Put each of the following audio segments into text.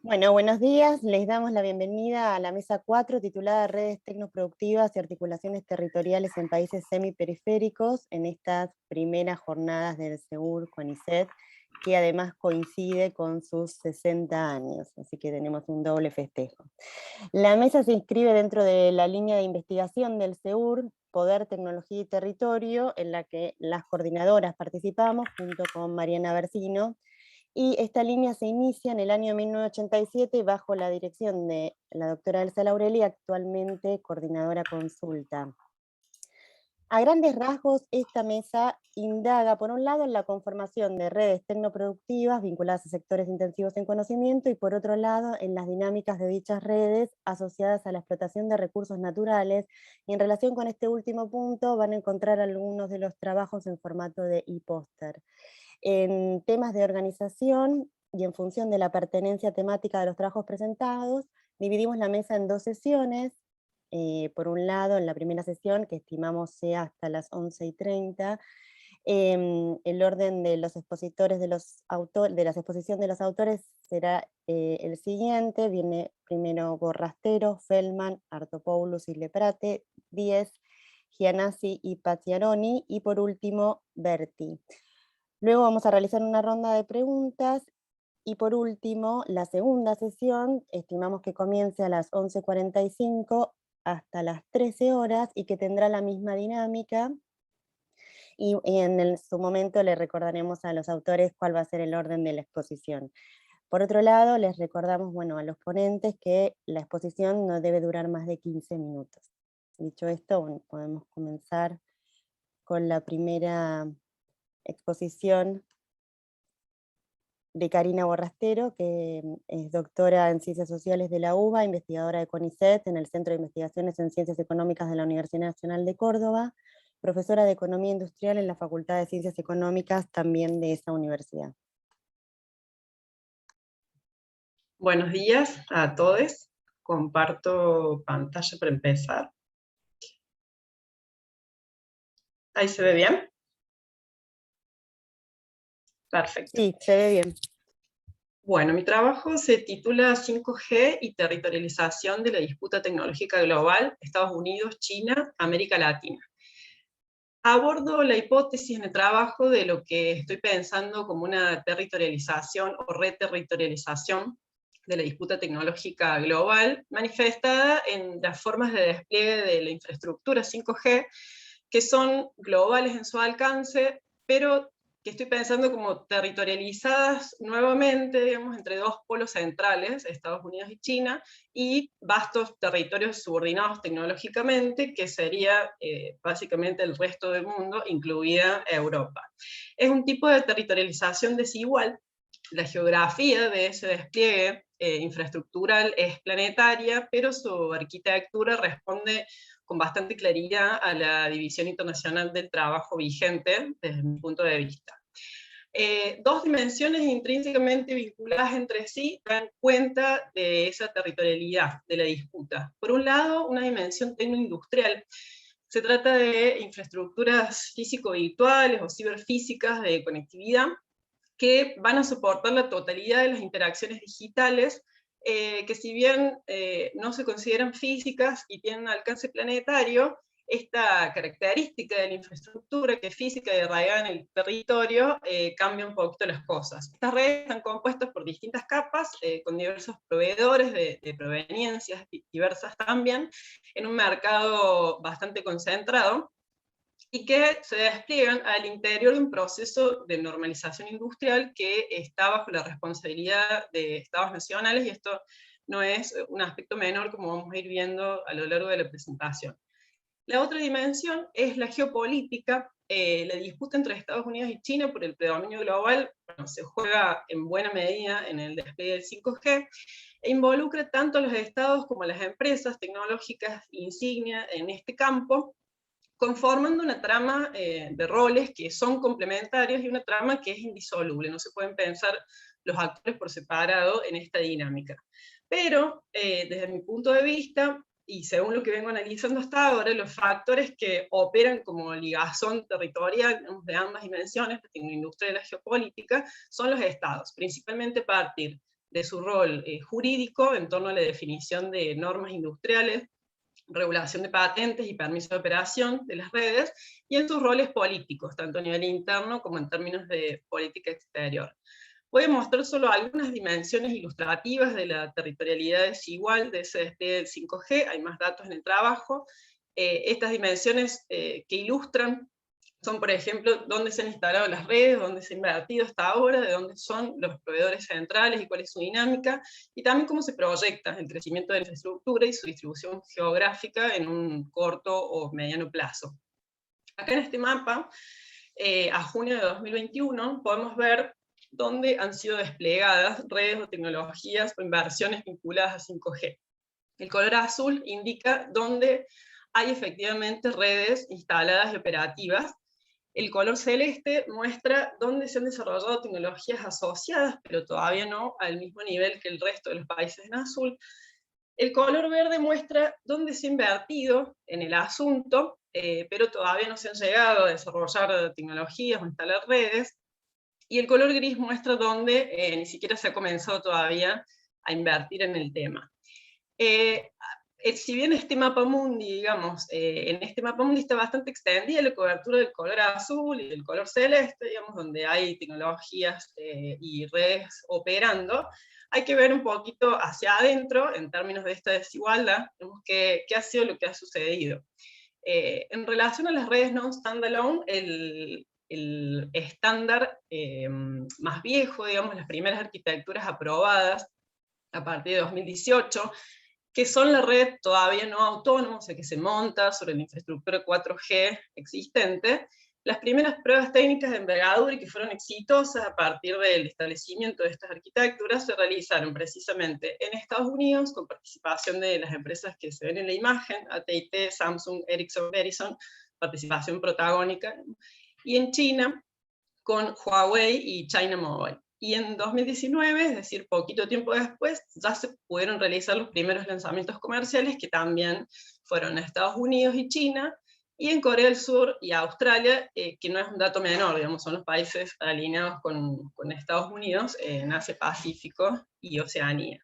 Bueno, buenos días. Les damos la bienvenida a la mesa 4 titulada Redes Tecnoproductivas y Articulaciones Territoriales en Países Semiperiféricos en estas primeras jornadas del SEUR CONICET, que además coincide con sus 60 años, así que tenemos un doble festejo. La mesa se inscribe dentro de la línea de investigación del SEUR, Poder, Tecnología y Territorio, en la que las coordinadoras participamos junto con Mariana Bersino, y esta línea se inicia en el año 1987 bajo la dirección de la doctora Elsa Laureli, actualmente coordinadora consulta. A grandes rasgos, esta mesa indaga, por un lado, en la conformación de redes tecnoproductivas vinculadas a sectores intensivos en conocimiento y, por otro lado, en las dinámicas de dichas redes asociadas a la explotación de recursos naturales. Y en relación con este último punto van a encontrar algunos de los trabajos en formato de e-póster. En temas de organización y en función de la pertenencia temática de los trabajos presentados, dividimos la mesa en dos sesiones. Por un lado, en la primera sesión, que estimamos sea hasta las 11:30, el orden de los expositores de de la exposición de los autores será el siguiente. Viene primero Borrastero, Feldman, Artopoulos y Leprate, Díez, Gianassi y Pacciaroni, y por último Berti. Luego vamos a realizar una ronda de preguntas y por último, la segunda sesión, estimamos que comience a las 11:45 hasta las 13 horas y que tendrá la misma dinámica, y su momento le recordaremos a los autores cuál va a ser el orden de la exposición. Por otro lado, les recordamos, bueno, a los ponentes que la exposición no debe durar más de 15 minutos. Dicho esto, bueno, podemos comenzar con la primera exposición de Karina Borrastero, que es doctora en Ciencias Sociales de la UBA, investigadora de CONICET en el Centro de Investigaciones en Ciencias Económicas de la Universidad Nacional de Córdoba, profesora de Economía Industrial en la Facultad de Ciencias Económicas también de esa universidad. Buenos días a todos. Comparto pantalla para empezar. ¿Ahí se ve bien? Perfecto. Sí, se ve bien. Bueno, mi trabajo se titula 5G y territorialización de la disputa tecnológica global, Estados Unidos, China, América Latina. Abordo la hipótesis en el trabajo de lo que estoy pensando como una territorialización o reterritorialización de la disputa tecnológica global, manifestada en las formas de despliegue de la infraestructura 5G, que son globales en su alcance, pero que estoy pensando como territorializadas nuevamente, digamos, entre dos polos centrales, Estados Unidos y China, y vastos territorios subordinados tecnológicamente, que sería básicamente el resto del mundo, incluida Europa. Es un tipo de territorialización desigual. La geografía de ese despliegue infraestructural es planetaria, pero su arquitectura responde con bastante claridad a la división internacional del trabajo vigente desde mi punto de vista. Dos dimensiones intrínsecamente vinculadas entre sí dan cuenta de esa territorialidad de la disputa. Por un lado, una dimensión tecnoindustrial. Se trata de infraestructuras físico-virtuales o ciberfísicas de conectividad que van a soportar la totalidad de las interacciones digitales, que si bien no se consideran físicas y tienen un alcance planetario, esta característica de la infraestructura, que es física y arraigada en el territorio, cambia un poquito las cosas. Estas redes están compuestas por distintas capas, con diversos proveedores de proveniencias diversas también, en un mercado bastante concentrado, y que se despliegan al interior de un proceso de normalización industrial que está bajo la responsabilidad de estados nacionales, y esto no es un aspecto menor, como vamos a ir viendo a lo largo de la presentación. La otra dimensión es la geopolítica. La disputa entre Estados Unidos y China por el predominio global, bueno, se juega en buena medida en el despliegue del 5G, e involucra tanto a los estados como a las empresas tecnológicas insignia en este campo, conformando una trama de roles que son complementarios y una trama que es indisoluble. No se pueden pensar los actores por separado en esta dinámica. Pero, desde mi punto de vista, y según lo que vengo analizando hasta ahora, los factores que operan como ligazón territorial de ambas dimensiones, la tecnoindustria y la geopolítica, son los estados, principalmente a partir de su rol jurídico en torno a la definición de normas industriales, regulación de patentes y permiso de operación de las redes, y en sus roles políticos, tanto a nivel interno como en términos de política exterior. Voy a mostrar solo algunas dimensiones ilustrativas de la territorialidad desigual de ese despliegue del 5G, hay más datos en el trabajo. Estas dimensiones que ilustran son, por ejemplo, dónde se han instalado las redes, dónde se ha invertido hasta ahora, de dónde son los proveedores centrales y cuál es su dinámica, y también cómo se proyecta el crecimiento de la infraestructura y su distribución geográfica en un corto o mediano plazo. Acá en este mapa, a junio de 2021, podemos ver dónde han sido desplegadas redes o tecnologías o inversiones vinculadas a 5G. El color azul indica dónde hay efectivamente redes instaladas y operativas. El color celeste muestra dónde se han desarrollado tecnologías asociadas, pero todavía no al mismo nivel que el resto de los países en azul. El color verde muestra dónde se ha invertido en el asunto, pero todavía no se han llegado a desarrollar tecnologías o instalar redes. Y el color gris muestra dónde ni siquiera se ha comenzado todavía a invertir en el tema. Si bien este mapa mundi, digamos, en este mapa mundi está bastante extendida la cobertura del color azul y del color celeste, digamos, donde hay tecnologías y redes operando, hay que ver un poquito hacia adentro, en términos de esta desigualdad, qué ha sido lo que ha sucedido. En relación a las redes non-standalone, el estándar más viejo, digamos, las primeras arquitecturas aprobadas a partir de 2018, que son la red todavía no autónoma, o sea, que se monta sobre la infraestructura 4G existente. Las primeras pruebas técnicas de envergadura y que fueron exitosas a partir del establecimiento de estas arquitecturas se realizaron precisamente en Estados Unidos, con participación de las empresas que se ven en la imagen, AT&T, Samsung, Ericsson, Verizon, participación protagónica, y en China, con Huawei y China Mobile. Y en 2019, es decir, poquito tiempo después, ya se pudieron realizar los primeros lanzamientos comerciales, que también fueron a Estados Unidos y China, y en Corea del Sur y Australia, que no es un dato menor, digamos, son los países alineados con Estados Unidos, en Asia-Pacífico y Oceanía.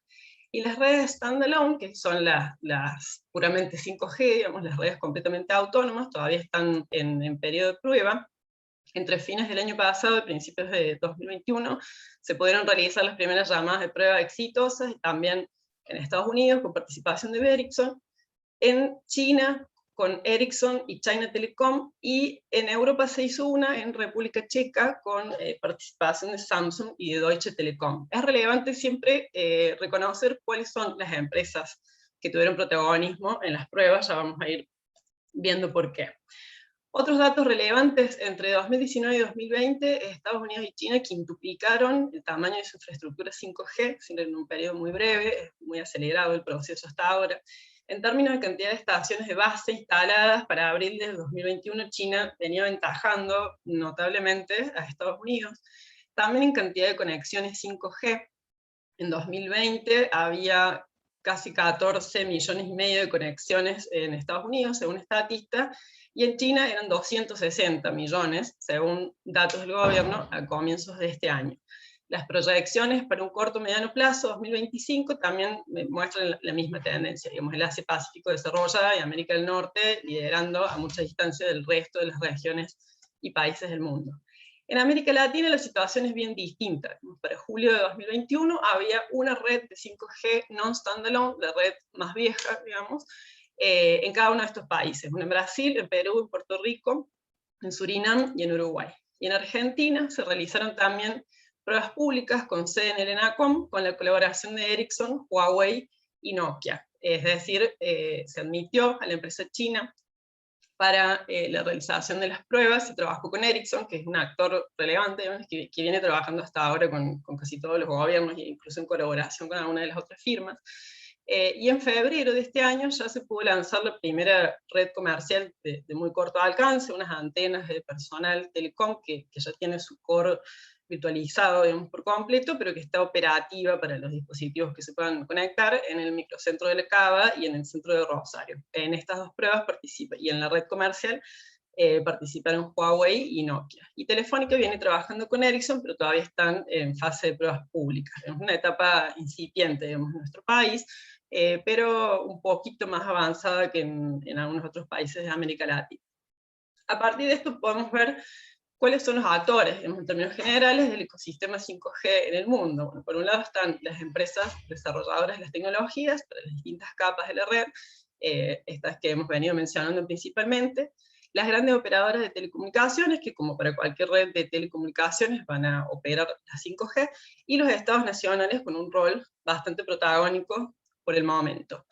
Y las redes standalone, que son las puramente 5G, digamos, las redes completamente autónomas, todavía están en periodo de prueba. Entre fines del año pasado y principios de 2021 se pudieron realizar las primeras llamadas de prueba exitosas, y también en Estados Unidos con participación de Ericsson, en China con Ericsson y China Telecom, y en Europa se hizo una en República Checa con participación de Samsung y de Deutsche Telekom. Es relevante siempre reconocer cuáles son las empresas que tuvieron protagonismo en las pruebas, ya vamos a ir viendo por qué. Otros datos relevantes: entre 2019 y 2020, Estados Unidos y China quintuplicaron el tamaño de su infraestructura 5G, en un periodo muy breve, es muy acelerado el proceso hasta ahora. En términos de cantidad de estaciones de base instaladas, para abril del 2021 China venía aventajando notablemente a Estados Unidos. También en cantidad de conexiones 5G, en 2020 había casi 14 millones y medio de conexiones en Estados Unidos, según Statista, y en China eran 260 millones, según datos del gobierno, a comienzos de este año. Las proyecciones para un corto mediano plazo, 2025, también muestran la misma tendencia, digamos, el Asia-Pacífico desarrollada y América del Norte liderando a mucha distancia del resto de las regiones y países del mundo. En América Latina la situación es bien distinta. Para julio de 2021 había una red de 5G non-standalone, la red más vieja, digamos, en cada uno de estos países. Una en Brasil, en Perú, en Puerto Rico, en Surinam y en Uruguay. Y en Argentina se realizaron también pruebas públicas con sede en el ENACOM, con la colaboración de Ericsson, Huawei y Nokia. Es decir, se admitió a la empresa china para la realización de las pruebas. Se trabajó con Ericsson, que es un actor relevante, que viene trabajando hasta ahora con casi todos los gobiernos, e incluso en colaboración con alguna de las otras firmas. Y en febrero de este año ya se pudo lanzar la primera red comercial de muy corto alcance, unas antenas de personal telecom que ya tiene su core virtualizado, digamos, por completo, pero que está operativa para los dispositivos que se puedan conectar en el microcentro de La Cava y en el centro de Rosario. En estas dos pruebas participa, y en la red comercial participaron Huawei y Nokia. Y Telefónica viene trabajando con Ericsson, pero todavía están en fase de pruebas públicas. Es una etapa incipiente, digamos, en nuestro país, pero un poquito más avanzada que en algunos otros países de América Latina. A partir de esto podemos ver cuáles son los actores, en términos generales, del ecosistema 5G en el mundo. Bueno, por un lado están las empresas desarrolladoras de las tecnologías, para las distintas capas de la red, estas que hemos venido mencionando principalmente, las grandes operadoras de telecomunicaciones, que como para cualquier red de telecomunicaciones van a operar la 5G, y los estados nacionales con un rol bastante protagónico por el momento.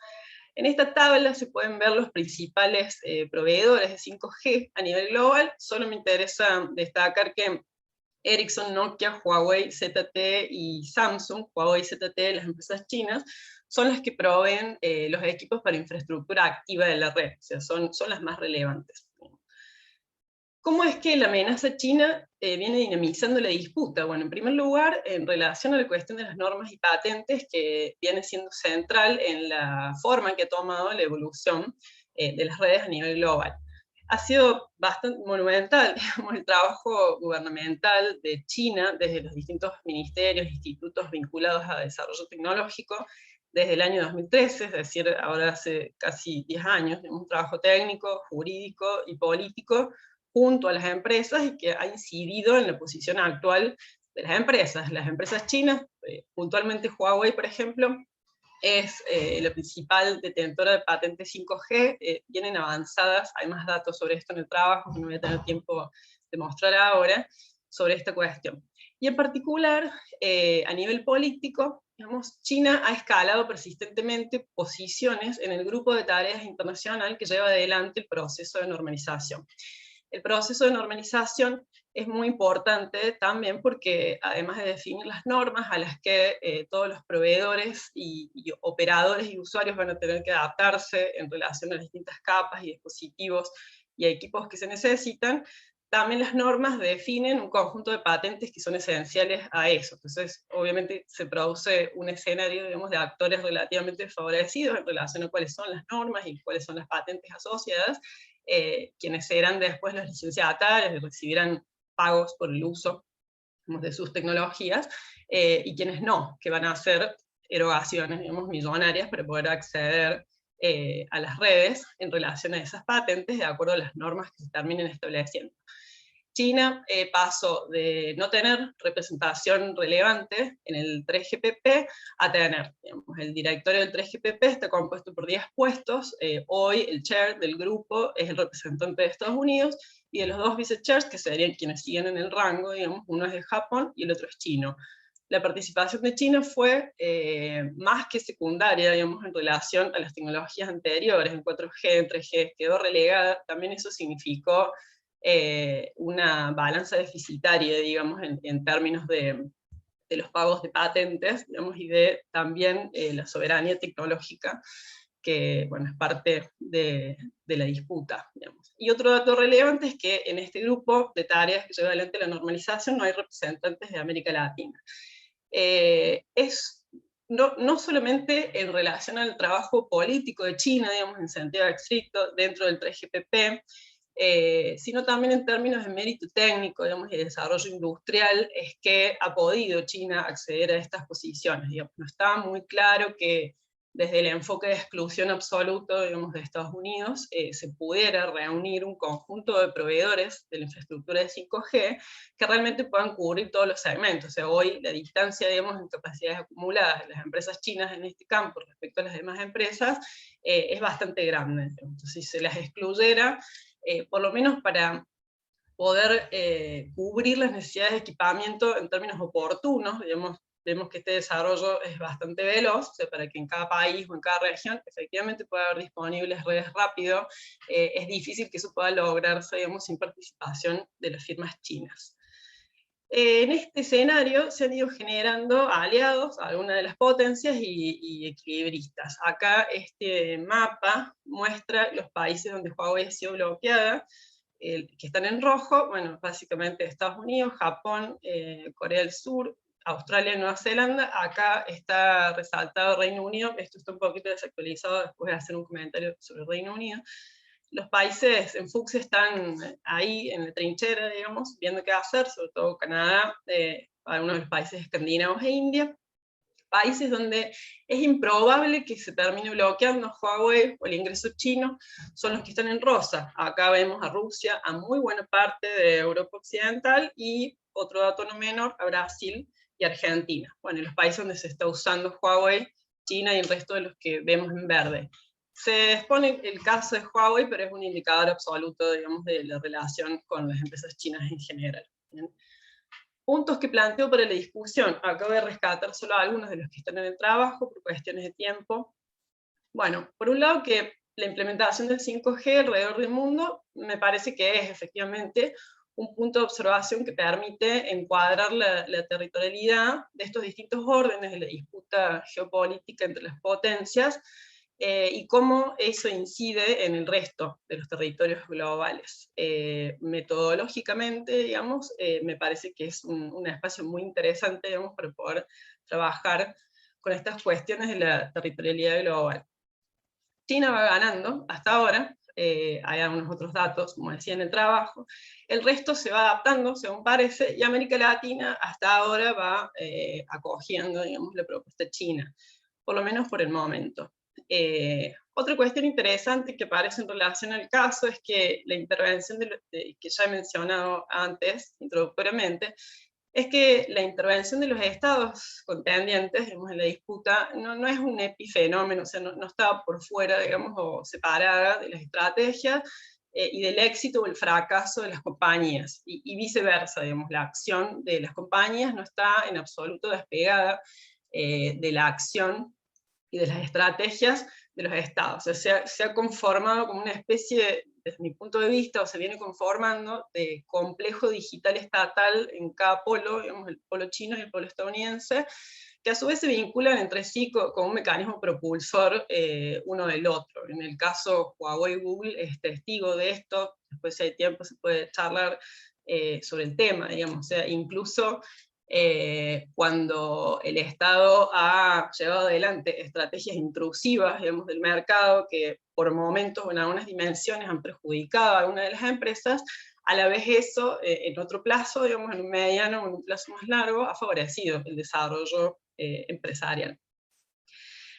En esta tabla se pueden ver los principales proveedores de 5G a nivel global. Solo me interesa destacar que Ericsson, Nokia, Huawei, ZTE y Samsung, Huawei y ZTE, las empresas chinas, son las que proveen los equipos para infraestructura activa de la red, o sea, son las más relevantes. ¿Cómo es que la amenaza china viene dinamizando la disputa? Bueno, en primer lugar, en relación a la cuestión de las normas y patentes, que viene siendo central en la forma en que ha tomado la evolución de las redes a nivel global. Ha sido bastante monumental, digamos, el trabajo gubernamental de China desde los distintos ministerios e institutos vinculados a desarrollo tecnológico desde el año 2013, es decir, ahora hace casi 10 años, un trabajo técnico, jurídico y político junto a las empresas y que ha incidido en la posición actual de las empresas. Las empresas chinas, puntualmente Huawei, por ejemplo, es la principal detentora de patentes 5G, vienen avanzadas, hay más datos sobre esto en el trabajo, que no voy a tener tiempo de mostrar ahora, sobre esta cuestión. Y en particular, a nivel político, digamos, China ha escalado persistentemente posiciones en el grupo de tareas internacional que lleva adelante el proceso de normalización. El proceso de normalización es muy importante también porque además de definir las normas a las que todos los proveedores y operadores y usuarios van a tener que adaptarse en relación a las distintas capas y dispositivos y equipos que se necesitan, también las normas definen un conjunto de patentes que son esenciales a eso. Entonces, obviamente, se produce un escenario, digamos, de actores relativamente favorecidos en relación a cuáles son las normas y cuáles son las patentes asociadas, quienes serán después los licenciatarios y recibirán pagos por el uso, digamos, de sus tecnologías, y quienes no, que van a hacer erogaciones, digamos, millonarias para poder acceder a las redes en relación a esas patentes de acuerdo a las normas que se terminen estableciendo. China pasó de no tener representación relevante en el 3GPP a tener, digamos, el directorio del 3GPP está compuesto por 10 puestos, hoy el chair del grupo es el representante de Estados Unidos, y de los dos vice-chairs, que serían quienes siguen en el rango, digamos, uno es de Japón y el otro es chino. La participación de China fue más que secundaria, digamos, en relación a las tecnologías anteriores, en 4G, en 3G, quedó relegada, también eso significó una balanza deficitaria, digamos, en términos de los pagos de patentes, digamos, y de también la soberanía tecnológica, que, bueno, es parte de la disputa, digamos. Y otro dato relevante es que en este grupo de tareas que lleva adelante la normalización no hay representantes de América Latina. No solamente en relación al trabajo político de China, digamos, en sentido estricto, dentro del 3GPP, sino también en términos de mérito técnico, digamos, y de desarrollo industrial, es que ha podido China acceder a estas posiciones. Digamos, no estaba muy claro que desde el enfoque de exclusión absoluto, digamos, de Estados Unidos, se pudiera reunir un conjunto de proveedores de la infraestructura de 5G que realmente puedan cubrir todos los segmentos. O sea, hoy la distancia, digamos, en capacidades acumuladas de las empresas chinas en este campo respecto a las demás empresas es bastante grande. Entonces, si se las excluyera, por lo menos para poder cubrir las necesidades de equipamiento en términos oportunos, digamos, vemos que este desarrollo es bastante veloz, o sea, para que en cada país o en cada región efectivamente pueda haber disponibles redes rápido, es difícil que eso pueda lograrse, digamos, sin participación de las firmas chinas. En este escenario se han ido generando aliados a algunas de las potencias y equilibristas. Acá este mapa muestra los países donde Huawei ha sido bloqueada, que están en rojo, bueno, básicamente Estados Unidos, Japón, Corea del Sur, Australia y Nueva Zelanda. Acá está resaltado Reino Unido, esto está un poquito desactualizado, después de hacer un comentario sobre Reino Unido. los países en fucsia están ahí en la trinchera, digamos, viendo qué hacer, sobre todo Canadá, algunos de los países escandinavos e India, países donde es improbable que se termine bloqueando Huawei o el ingreso chino, son los que están en rosa. Acá vemos a Rusia, a muy buena parte de Europa Occidental, y otro dato no menor, a Brasil y Argentina. Bueno, en los países donde se está usando Huawei, China y el resto de los que vemos en verde. Se expone el caso de Huawei, pero es un indicador absoluto, digamos, de la relación con las empresas chinas en general. ¿Bien? Puntos que planteo para la discusión. Acabo de rescatar solo algunos de los que están en el trabajo por cuestiones de tiempo. Bueno, por un lado que la implementación del 5G alrededor del mundo me parece que es efectivamente un punto de observación que permite encuadrar la territorialidad de estos distintos órdenes de la disputa geopolítica entre las potencias, y cómo eso incide en el resto de los territorios globales. Metodológicamente, digamos, me parece que es un espacio muy interesante, digamos, para poder trabajar con estas cuestiones de la territorialidad global. China va ganando hasta ahora, hay algunos otros datos, como decía en el trabajo, el resto se va adaptando, según parece, y América Latina hasta ahora va acogiendo, digamos, la propuesta china, por lo menos por el momento. Otra cuestión interesante que aparece en relación al caso es que la intervención que ya he mencionado antes, introductoriamente, es que la intervención de los estados contendientes, digamos, en la disputa no es un epifenómeno, o sea, no está por fuera, digamos, o separada de las estrategias y del éxito o el fracaso de las compañías, y viceversa, digamos, la acción de las compañías no está en absoluto despegada de la acción y de las estrategias de los estados. O sea, se ha conformado como una especie, desde mi punto de vista, o se viene conformando de complejo digital estatal en cada polo, digamos, el polo chino y el polo estadounidense, que a su vez se vinculan entre sí con un mecanismo propulsor uno del otro. En el caso Huawei Google es testigo de esto, después si hay tiempo se puede charlar sobre el tema, digamos, o sea, incluso cuando el Estado ha llevado adelante estrategias intrusivas, digamos, del mercado, que por momentos o en algunas dimensiones han perjudicado a alguna de las empresas, a la vez eso, en otro plazo, digamos, en un mediano o en un plazo más largo, ha favorecido el desarrollo empresarial.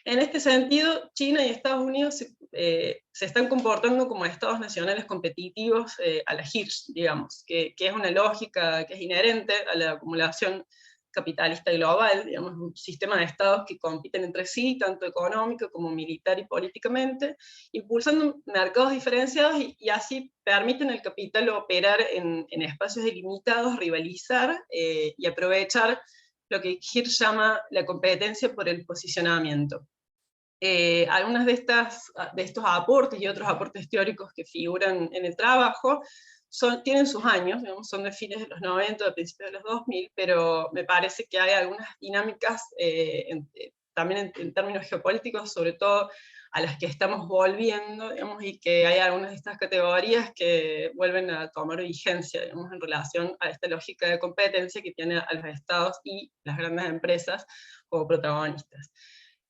En este sentido, China y Estados Unidos se están comportando como estados nacionales competitivos a la Hirsch, digamos, que es una lógica que es inherente a la acumulación capitalista global, digamos, un sistema de estados que compiten entre sí, tanto económico como militar y políticamente, impulsando mercados diferenciados y así permiten al capital operar en espacios delimitados, rivalizar y aprovechar lo que Hirsch llama la competencia por el posicionamiento. Algunas de estos aportes y otros aportes teóricos que figuran en el trabajo tienen sus años, digamos, son de fines de los 90, de principios de los 2000, pero me parece que hay algunas dinámicas también en términos geopolíticos, sobre todo a las que estamos volviendo, digamos, y que hay algunas de estas categorías que vuelven a tomar vigencia, digamos, en relación a esta lógica de competencia que tiene a los estados y las grandes empresas como protagonistas.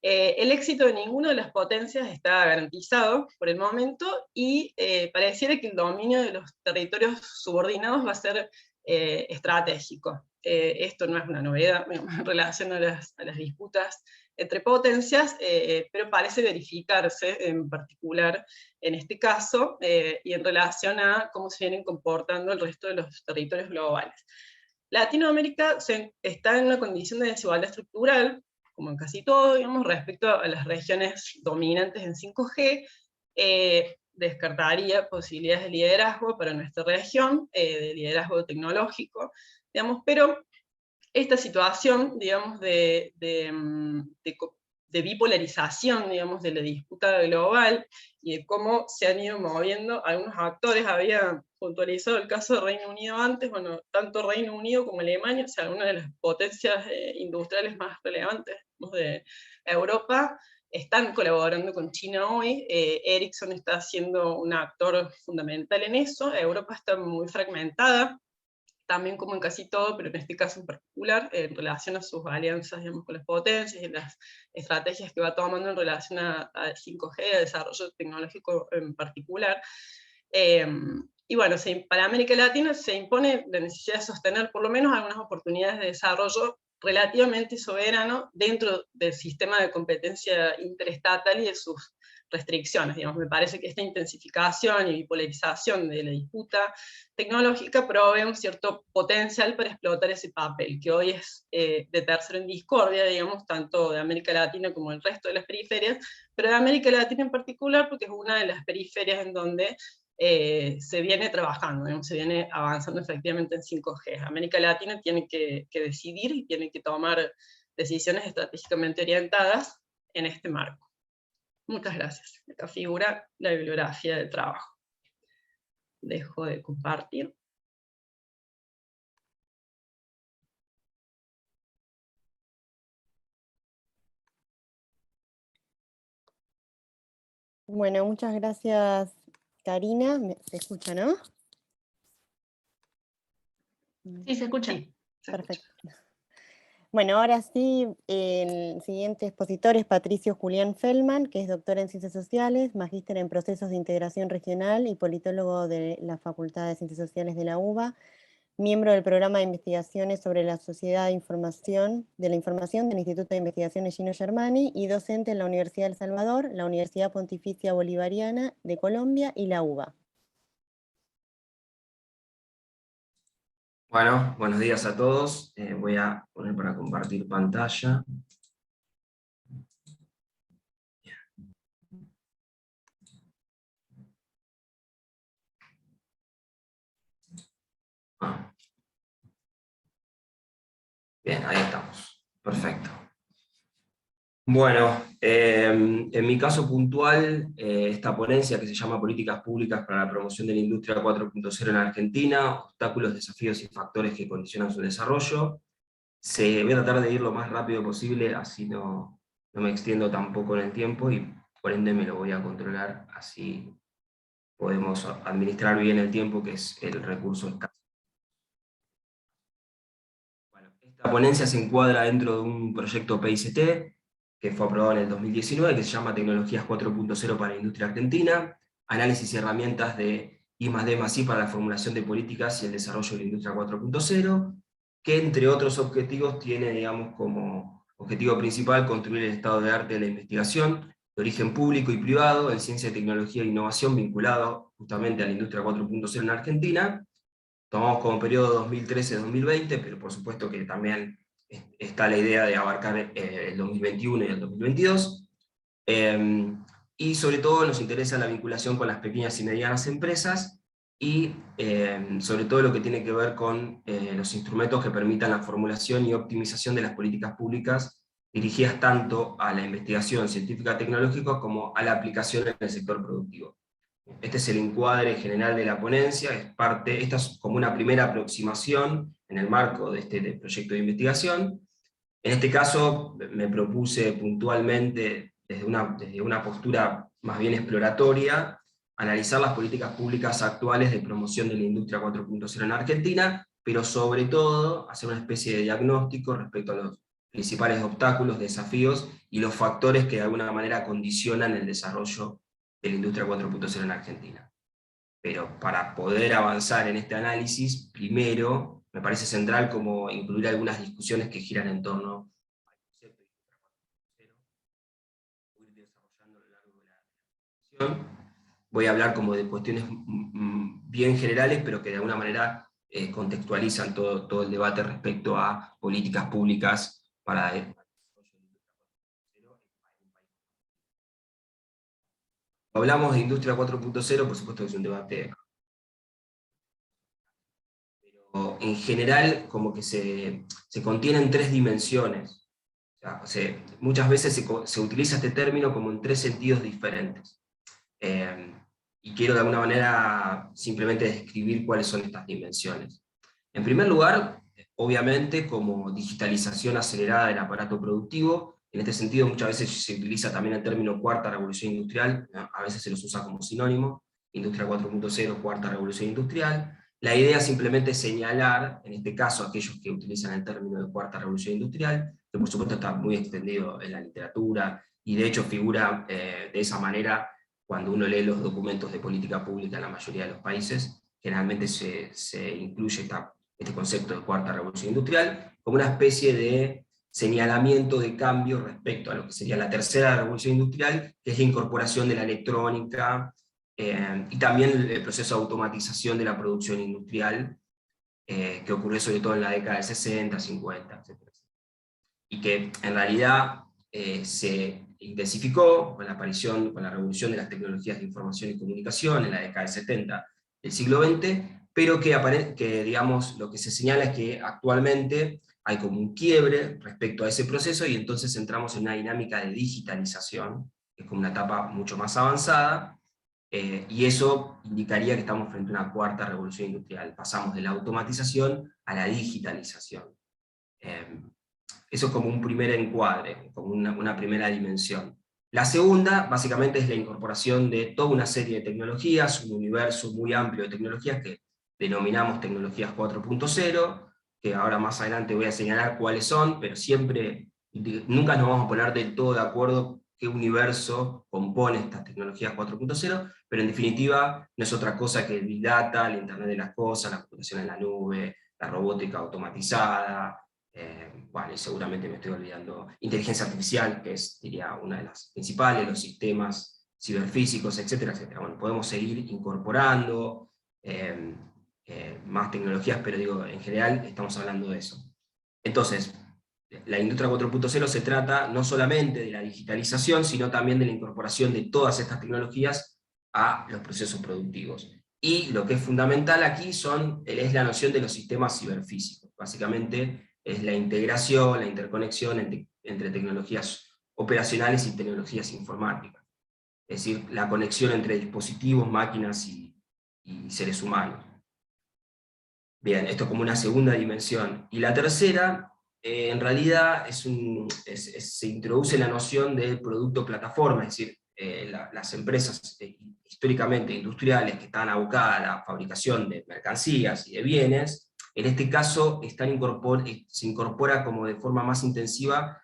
El éxito de ninguna de las potencias está garantizado por el momento y pareciera que el dominio de los territorios subordinados va a ser estratégico. Esto no es una novedad en relación a las disputas entre potencias, pero parece verificarse en particular en este caso y en relación a cómo se vienen comportando el resto de los territorios globales. Latinoamérica está en una condición de desigualdad estructural, como en casi todo, digamos, respecto a las regiones dominantes en 5G, descartaría posibilidades de liderazgo para nuestra región, de liderazgo tecnológico, digamos, pero esta situación, digamos, de bipolarización, digamos, de la disputa global y de cómo se han ido moviendo algunos actores. Había puntualizado el caso de Reino Unido antes, bueno, tanto Reino Unido como Alemania, o sea, una de las potencias industriales más relevantes, ¿no?, de Europa, están colaborando con China hoy. Ericsson está siendo un actor fundamental en eso. Europa está muy fragmentada, también como en casi todo, pero en este caso en particular, en relación a sus alianzas, digamos, con las potencias y las estrategias que va tomando en relación a 5G, a desarrollo tecnológico en particular. Y bueno, para América Latina se impone la necesidad de sostener por lo menos algunas oportunidades de desarrollo relativamente soberano dentro del sistema de competencia interestatal y de sus restricciones. Digamos, me parece que esta intensificación y bipolarización de la disputa tecnológica provee un cierto potencial para explotar ese papel, que hoy es de tercero en discordia, digamos, tanto de América Latina como el resto de las periferias, pero de América Latina en particular, porque es una de las periferias en donde se viene trabajando, digamos, se viene avanzando efectivamente en 5G. América Latina tiene que decidir y tiene que tomar decisiones estratégicamente orientadas en este marco. Muchas gracias. Acá figura la bibliografía del trabajo. Dejo de compartir. Bueno, muchas gracias, Karina. Se escucha, ¿no? Sí, se escucha. Sí, perfecto. Bueno, ahora sí, el siguiente expositor es Patricio Julián Feldman, que es doctor en Ciencias Sociales, magíster en Procesos de Integración Regional y politólogo de la Facultad de Ciencias Sociales de la UBA, miembro del programa de investigaciones sobre la sociedad de la información del Instituto de Investigaciones Gino Germani y docente en la Universidad de El Salvador, la Universidad Pontificia Bolivariana de Colombia y la UBA. Bueno, buenos días a todos. Voy a poner para compartir pantalla. Bien, ahí estamos. Perfecto. Bueno, en mi caso puntual, esta ponencia que se llama Políticas Públicas para la Promoción de la Industria 4.0 en Argentina, obstáculos, desafíos y factores que condicionan su desarrollo. Voy a tratar de ir lo más rápido posible, así no me extiendo tampoco en el tiempo y por ende me lo voy a controlar, así podemos administrar bien el tiempo, que es el recurso escaso. Bueno, esta ponencia se encuadra dentro de un proyecto PICT, que fue aprobado en el 2019, que se llama Tecnologías 4.0 para la Industria Argentina, análisis y herramientas de I+D+I para la formulación de políticas y el desarrollo de la Industria 4.0, que entre otros objetivos tiene, digamos, como objetivo principal construir el estado de arte de la investigación, de origen público y privado, en ciencia, tecnología e innovación vinculado justamente a la Industria 4.0 en Argentina. Tomamos como periodo 2013-2020, pero por supuesto que también está la idea de abarcar el 2021 y el 2022. Y sobre todo nos interesa la vinculación con las pequeñas y medianas empresas, y sobre todo lo que tiene que ver con los instrumentos que permitan la formulación y optimización de las políticas públicas dirigidas tanto a la investigación científica tecnológica como a la aplicación en el sector productivo. Este es el encuadre general de la ponencia, esta es como una primera aproximación en el marco de este proyecto de investigación. En este caso me propuse puntualmente, desde una postura más bien exploratoria, analizar las políticas públicas actuales de promoción de la industria 4.0 en Argentina, pero sobre todo hacer una especie de diagnóstico respecto a los principales obstáculos, desafíos y los factores que de alguna manera condicionan el desarrollo de la industria 4.0 en Argentina. Pero para poder avanzar en este análisis, primero me parece central como incluir algunas discusiones que giran en torno al concepto de industria 4.0, voy a ir desarrollando a lo largo de la presentación. Voy a hablar como de cuestiones bien generales, pero que de alguna manera contextualizan todo el debate respecto a políticas públicas para hablamos de industria 4.0, por supuesto que es un debate, pero en general como que se contienen tres dimensiones. O sea, muchas veces se utiliza este término como en tres sentidos diferentes. Y quiero de alguna manera simplemente describir cuáles son estas dimensiones. En primer lugar, obviamente como digitalización acelerada del aparato productivo. En este sentido muchas veces se utiliza también el término cuarta revolución industrial, a veces se los usa como sinónimo, industria 4.0, cuarta revolución industrial. La idea simplemente es señalar, en este caso aquellos que utilizan el término de cuarta revolución industrial, que por supuesto está muy extendido en la literatura, y de hecho figura de esa manera cuando uno lee los documentos de política pública en la mayoría de los países, generalmente se incluye este concepto de cuarta revolución industrial como una especie de señalamiento de cambio respecto a lo que sería la tercera revolución industrial, que es la incorporación de la electrónica, y también el proceso de automatización de la producción industrial, que ocurrió sobre todo en la década de 60, 50, etc. Y que en realidad se intensificó con la aparición, con la revolución de las tecnologías de información y comunicación en la década del 70 del siglo XX, pero que digamos, lo que se señala es que actualmente hay como un quiebre respecto a ese proceso, y entonces entramos en una dinámica de digitalización, que es como una etapa mucho más avanzada, y eso indicaría que estamos frente a una cuarta revolución industrial. Pasamos de la automatización a la digitalización. Eso es como un primer encuadre, como una primera dimensión. La segunda, básicamente, es la incorporación de toda una serie de tecnologías, un universo muy amplio de tecnologías que denominamos tecnologías 4.0, que ahora más adelante voy a señalar cuáles son, pero nunca nos vamos a poner del todo de acuerdo qué universo compone estas tecnologías 4.0, pero en definitiva no es otra cosa que el Big Data, el Internet de las Cosas, la computación en la nube, la robótica automatizada, bueno, y seguramente me estoy olvidando, inteligencia artificial, que es, diría, una de las principales, los sistemas ciberfísicos, etcétera, etcétera. Bueno, podemos seguir incorporando más tecnologías, pero digo, en general estamos hablando de eso. Entonces, la industria 4.0 se trata no solamente de la digitalización, sino también de la incorporación de todas estas tecnologías a los procesos productivos. Y lo que es fundamental aquí es la noción de los sistemas ciberfísicos. Básicamente es la integración, la interconexión entre tecnologías operacionales y tecnologías informáticas. Es decir, la conexión entre dispositivos, máquinas y seres humanos. Bien, esto como una segunda dimensión. Y la tercera, en realidad, se introduce la noción de producto plataforma, es decir, las empresas históricamente industriales que están abocadas a la fabricación de mercancías y de bienes, en este caso se incorpora como de forma más intensiva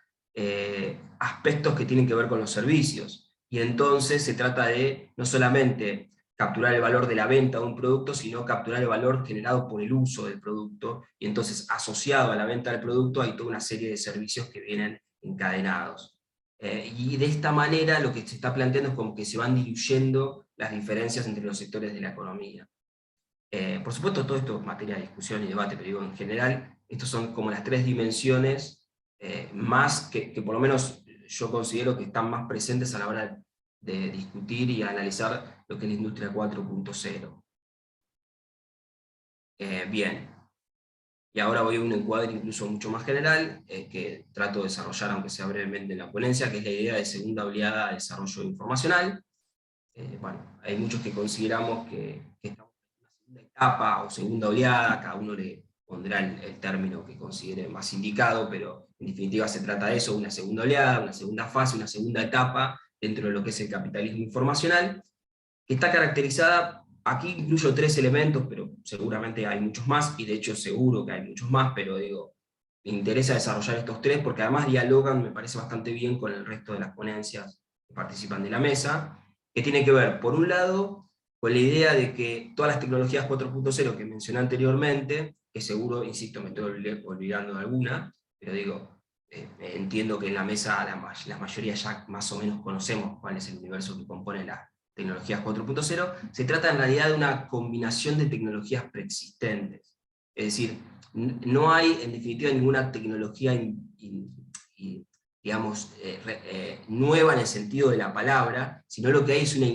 aspectos que tienen que ver con los servicios. Y entonces se trata de no solamente capturar el valor de la venta de un producto, sino capturar el valor generado por el uso del producto, y entonces asociado a la venta del producto hay toda una serie de servicios que vienen encadenados. Y de esta manera lo que se está planteando es como que se van diluyendo las diferencias entre los sectores de la economía. Por supuesto, todo esto es materia de discusión y debate, pero digo, en general, estas son como las tres dimensiones más que por lo menos yo considero que están más presentes a la hora de discutir y analizar lo que es la industria 4.0. Bien, y ahora voy a un encuadre incluso mucho más general, que trato de desarrollar, aunque sea brevemente en la ponencia, que es la idea de segunda oleada de desarrollo informacional. Bueno, hay muchos que consideramos que estamos en una segunda etapa o segunda oleada, cada uno le pondrá el término que considere más indicado, pero en definitiva se trata de eso, una segunda oleada, una segunda fase, una segunda etapa dentro de lo que es el capitalismo informacional, que está caracterizada, aquí incluyo tres elementos, pero seguramente hay muchos más, y de hecho seguro que hay muchos más, pero digo, me interesa desarrollar estos tres porque además dialogan, me parece, bastante bien con el resto de las ponencias que participan de la mesa, que tiene que ver, por un lado, con la idea de que todas las tecnologías 4.0 que mencioné anteriormente, que seguro, insisto, me estoy olvidando de alguna, pero digo, entiendo que en la mesa la mayoría ya más o menos conocemos cuál es el universo que compone las tecnologías 4.0, se trata en realidad de una combinación de tecnologías preexistentes. Es decir, no hay en definitiva ninguna tecnología digamos, nueva en el sentido de la palabra, sino lo que hay es una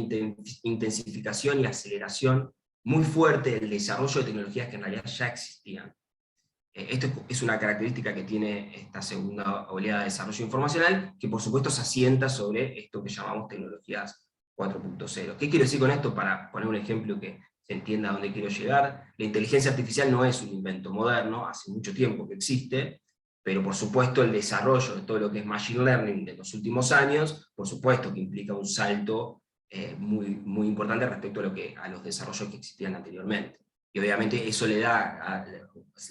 intensificación y aceleración muy fuerte del desarrollo de tecnologías que en realidad ya existían. Esto es una característica que tiene esta segunda oleada de desarrollo informacional, que por supuesto se asienta sobre esto que llamamos tecnologías 4.0. ¿Qué quiero decir con esto? Para poner un ejemplo que se entienda a dónde quiero llegar. La inteligencia artificial no es un invento moderno, hace mucho tiempo que existe, pero por supuesto el desarrollo de todo lo que es Machine Learning de los últimos años, por supuesto que implica un salto muy, muy importante respecto a los desarrollos que existían anteriormente. Y obviamente eso le da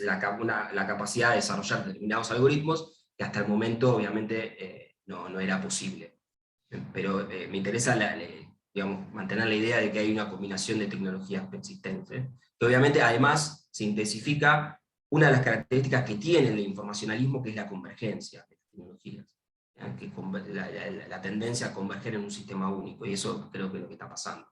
la capacidad de desarrollar determinados algoritmos que hasta el momento obviamente no era posible. Pero me interesa digamos, mantener la idea de que hay una combinación de tecnologías preexistentes, que obviamente además se intensifica una de las características que tiene el informacionalismo, que es la convergencia de las tecnologías, ¿ya? Que la tendencia a converger en un sistema único, y eso creo que es lo que está pasando.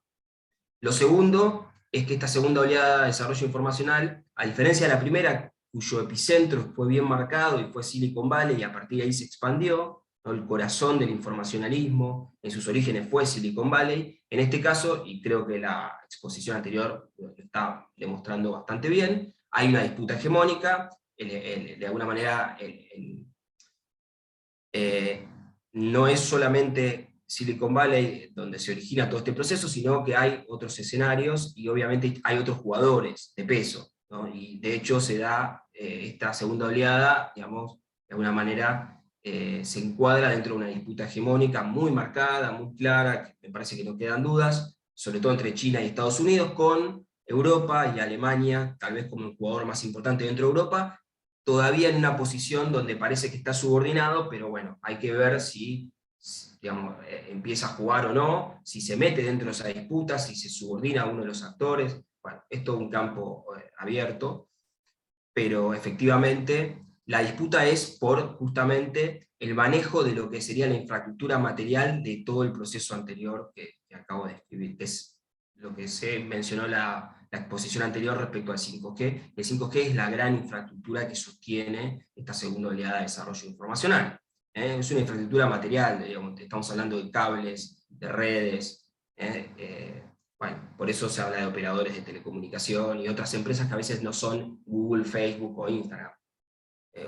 Lo segundo es que esta segunda oleada de desarrollo informacional, a diferencia de la primera, cuyo epicentro fue bien marcado y fue Silicon Valley, y a partir de ahí se expandió, ¿no? El corazón del informacionalismo, en sus orígenes fue Silicon Valley. En este caso, y creo que la exposición anterior lo está demostrando bastante bien, hay una disputa hegemónica, de alguna manera no es solamente Silicon Valley donde se origina todo este proceso, sino que hay otros escenarios y obviamente hay otros jugadores de peso, ¿no? Y de hecho se da esta segunda oleada, digamos, de alguna manera se encuadra dentro de una disputa hegemónica muy marcada, muy clara, que me parece que no quedan dudas, sobre todo entre China y Estados Unidos, con Europa y Alemania, tal vez como el jugador más importante dentro de Europa, todavía en una posición donde parece que está subordinado, pero bueno, hay que ver si digamos, empieza a jugar o no, si se mete dentro de esa disputa, si se subordina a uno de los actores. Bueno, es todo un campo abierto, pero efectivamente la disputa es por justamente el manejo de lo que sería la infraestructura material de todo el proceso anterior que acabo de describir, que es lo que se mencionó la exposición anterior respecto al 5G. El 5G es la gran infraestructura que sostiene esta segunda oleada de desarrollo informacional. Es una infraestructura material, digamos, estamos hablando de cables, de redes, bueno, por eso se habla de operadores de telecomunicación y otras empresas que a veces no son Google, Facebook o Instagram,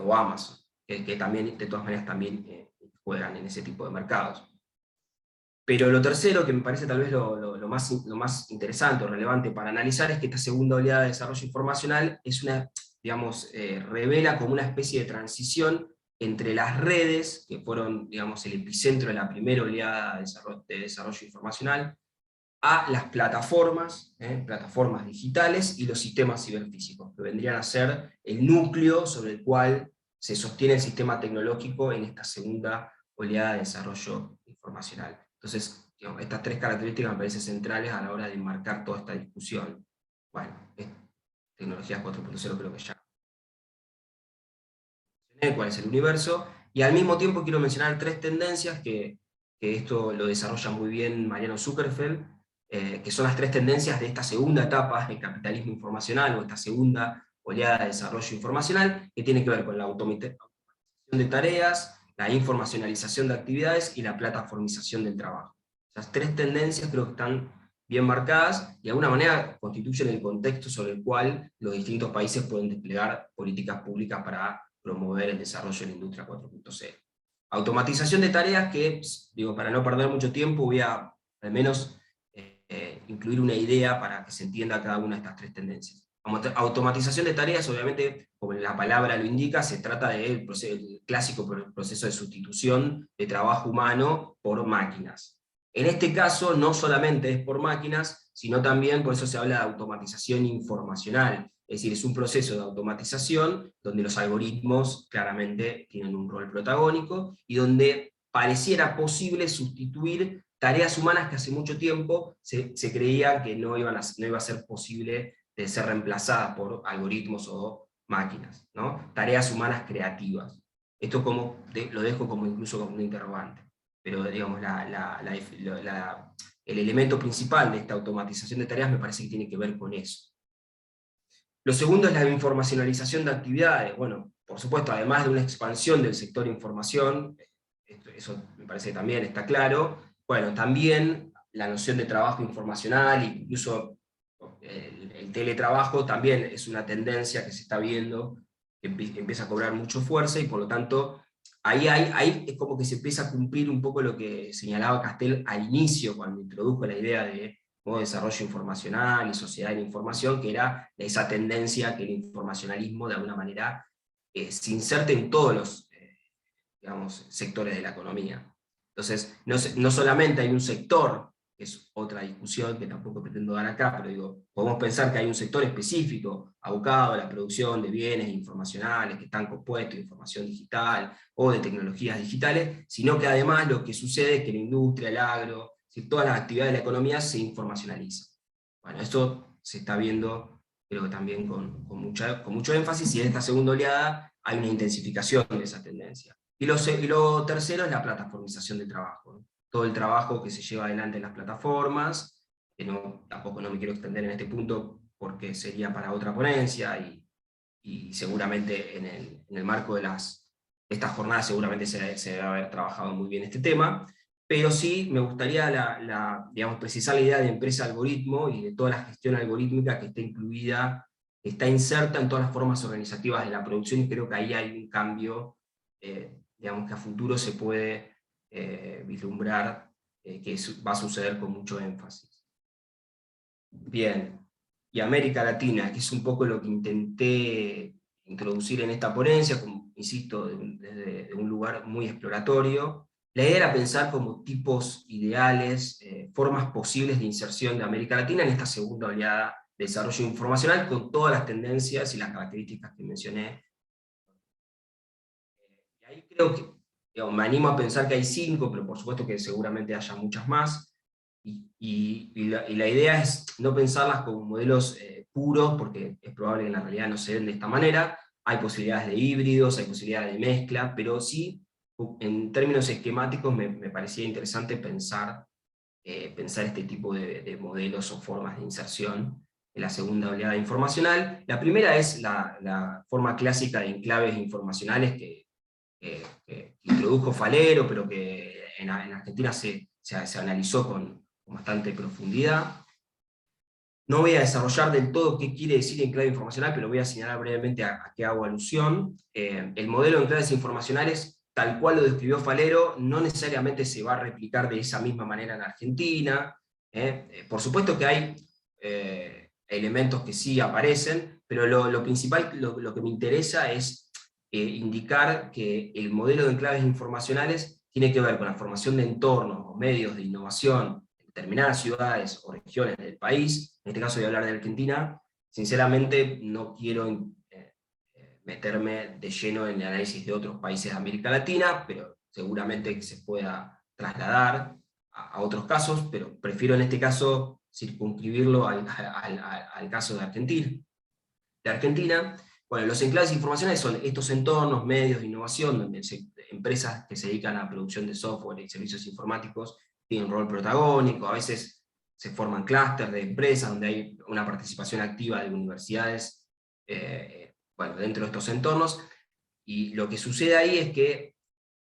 o Amazon, que también, de todas maneras, también juegan en ese tipo de mercados. Pero lo tercero, que me parece tal vez lo más interesante o relevante para analizar, es que esta segunda oleada de desarrollo informacional es una, digamos, revela como una especie de transición entre las redes, que fueron, digamos, el epicentro de la primera oleada de desarrollo informacional, a las plataformas, plataformas digitales y los sistemas ciberfísicos, que vendrían a ser el núcleo sobre el cual se sostiene el sistema tecnológico en esta segunda oleada de desarrollo informacional. Entonces, digamos, estas tres características me parecen centrales a la hora de enmarcar toda esta discusión. Bueno, tecnologías 4.0 creo que ya mencioné cuál es el universo, y al mismo tiempo quiero mencionar tres tendencias que esto lo desarrolla muy bien Mariano Zuckerfeld, que son las tres tendencias de esta segunda etapa del capitalismo informacional, o esta segunda oleada de desarrollo informacional, que tiene que ver con la automatización de tareas, la informacionalización de actividades y la plataformización del trabajo. Esas tres tendencias creo que están bien marcadas y de alguna manera constituyen el contexto sobre el cual los distintos países pueden desplegar políticas públicas para promover el desarrollo de la industria 4.0. Automatización de tareas que, digo, para no perder mucho tiempo, voy a al menos incluir una idea para que se entienda cada una de estas tres tendencias. Automatización de tareas, obviamente, como la palabra lo indica, se trata del clásico proceso de sustitución de trabajo humano por máquinas. En este caso, no solamente es por máquinas, sino también, por eso se habla de automatización informacional, es decir, es un proceso de automatización donde los algoritmos claramente tienen un rol protagónico, y donde pareciera posible sustituir tareas humanas que hace mucho tiempo se creía que no iba a ser posible de ser reemplazadas por algoritmos o máquinas, ¿no? Tareas humanas creativas. Esto lo dejo como incluso como un interrogante, pero digamos, el elemento principal de esta automatización de tareas me parece que tiene que ver con eso. Lo segundo es la informacionalización de actividades. Bueno, por supuesto, además de una expansión del sector información, eso me parece que también está claro, bueno, también la noción de trabajo informacional, incluso el teletrabajo, también es una tendencia que se está viendo, que empieza a cobrar mucho fuerza, y por lo tanto, ahí es como que se empieza a cumplir un poco lo que señalaba Castel al inicio, cuando introdujo la idea de modo desarrollo informacional y sociedad de la información, que era esa tendencia que el informacionalismo de alguna manera se inserte en todos los digamos, sectores de la economía. Entonces, no solamente hay un sector, que es otra discusión que tampoco pretendo dar acá, pero digo, podemos pensar que hay un sector específico abocado a la producción de bienes informacionales que están compuestos de información digital o de tecnologías digitales, sino que además lo que sucede es que la industria, el agro, si todas las actividades de la economía se informacionalizan. Bueno, esto se está viendo, creo que también con mucho énfasis, y en esta segunda oleada hay una intensificación de esa tendencia. Y lo tercero es la plataformización del trabajo, ¿no? Todo el trabajo que se lleva adelante en las plataformas, que tampoco no me quiero extender en este punto porque sería para otra ponencia, y seguramente en el marco de estas jornadas seguramente se debe haber trabajado muy bien este tema, pero sí me gustaría digamos, precisar la idea de empresa algoritmo y de toda la gestión algorítmica que está incluida, que está inserta en todas las formas organizativas de la producción, y creo que ahí hay un cambio, digamos, que a futuro se puede vislumbrar, que va a suceder con mucho énfasis. Bien, y América Latina, que es un poco lo que intenté introducir en esta ponencia, como, insisto, desde un lugar muy exploratorio. La idea era pensar como tipos ideales, formas posibles de inserción de América Latina en esta segunda oleada de desarrollo informacional, con todas las tendencias y las características que mencioné. Y ahí creo que, digamos, me animo a pensar que hay 5, pero por supuesto que seguramente haya muchas más. Y la idea es no pensarlas como modelos puros, porque es probable que en la realidad no se den de esta manera. Hay posibilidades de híbridos, hay posibilidades de mezcla, pero sí, en términos esquemáticos, me parecía interesante pensar este tipo de modelos o formas de inserción en la segunda oleada informacional. La primera es la forma clásica de enclaves informacionales que introdujo Falero, pero que en Argentina se analizó con bastante profundidad. No voy a desarrollar del todo qué quiere decir enclave informacional, pero voy a señalar brevemente a qué hago alusión. El modelo de enclaves informacionales, tal cual lo describió Falero, no necesariamente se va a replicar de esa misma manera en Argentina. Por supuesto que hay elementos que sí aparecen, pero lo principal, lo que me interesa es indicar que el modelo de enclaves informacionales tiene que ver con la formación de entornos o medios de innovación en determinadas ciudades o regiones del país. En este caso voy a hablar de Argentina. Sinceramente no quiero meterme de lleno en el análisis de otros países de América Latina, pero seguramente se pueda trasladar a otros casos, pero prefiero en este caso circunscribirlo al caso de Argentina. Bueno, los enclaves informacionales son estos entornos, medios de innovación, donde empresas que se dedican a la producción de software y servicios informáticos tienen un rol protagónico. A veces se forman clústeres de empresas donde hay una participación activa de universidades bueno, dentro de estos entornos, y lo que sucede ahí es que,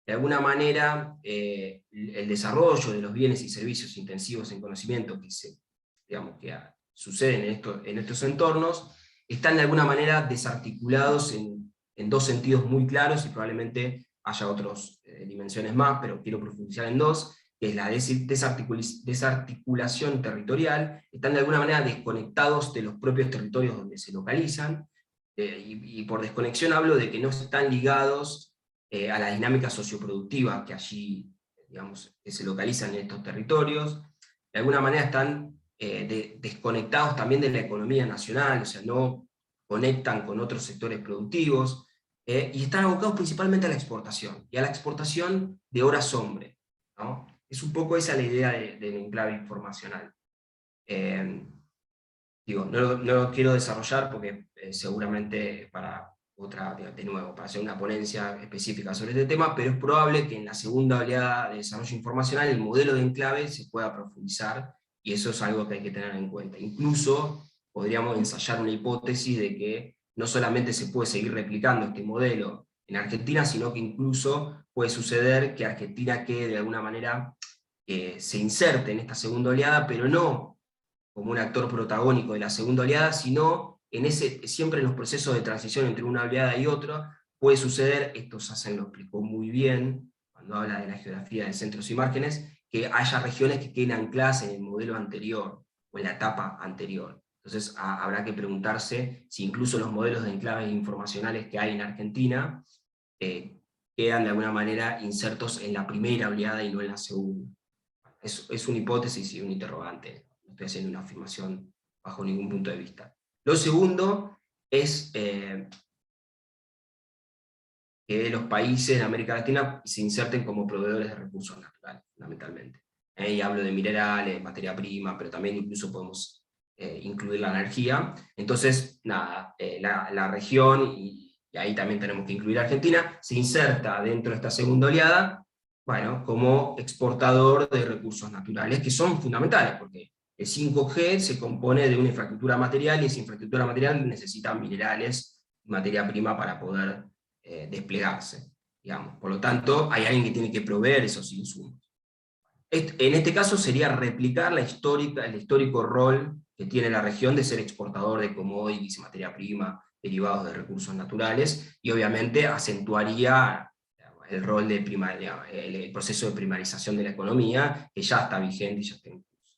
de alguna manera, el desarrollo de los bienes y servicios intensivos en conocimiento que suceden en estos entornos, están de alguna manera desarticulados en dos sentidos muy claros, y probablemente haya otras dimensiones más, pero quiero profundizar en dos, que es la desarticulación territorial. Están de alguna manera desconectados de los propios territorios donde se localizan, y por desconexión hablo de que no están ligados a la dinámica socioproductiva que allí, digamos, que se localizan en estos territorios. De alguna manera están desconectados también de la economía nacional, o sea, no conectan con otros sectores productivos, y están abocados principalmente a la exportación, y a la exportación de horas hombre, ¿no? Es un poco esa la idea del enclave informacional. No lo quiero desarrollar porque seguramente para otra, de nuevo, para hacer una ponencia específica sobre este tema, pero es probable que en la segunda oleada de desarrollo informacional el modelo de enclave se pueda profundizar, y eso es algo que hay que tener en cuenta. Incluso podríamos ensayar una hipótesis de que no solamente se puede seguir replicando este modelo en Argentina, sino que incluso puede suceder que Argentina quede de alguna manera, se inserte en esta segunda oleada, pero no como un actor protagónico de la segunda oleada, sino siempre en los procesos de transición entre una oleada y otra, puede suceder, esto Sassen lo explicó muy bien, cuando habla de la geografía de centros y márgenes, que haya regiones que queden ancladas en el modelo anterior, o en la etapa anterior. Entonces habrá que preguntarse si incluso los modelos de enclaves informacionales que hay en Argentina quedan de alguna manera insertos en la primera oleada y no en la segunda. Es una hipótesis y un interrogante. No estoy haciendo una afirmación bajo ningún punto de vista. Lo segundo es que los países de América Latina se inserten como proveedores de recursos naturales, fundamentalmente. y hablo de minerales, materia prima, pero también incluso podemos incluir la energía. Entonces, nada, la región, y ahí también tenemos que incluir a Argentina, se inserta dentro de esta segunda oleada, bueno, como exportador de recursos naturales, que son fundamentales, porque el 5G se compone de una infraestructura material, y esa infraestructura material necesita minerales y materia prima para poder desplegarse, digamos. Por lo tanto, hay alguien que tiene que proveer esos insumos. En este caso sería replicar el histórico rol que tiene la región de ser exportador de commodities, materia prima, derivados de recursos naturales, y obviamente acentuaría el rol de el proceso de primarización de la economía, que ya está vigente y ya está en curso.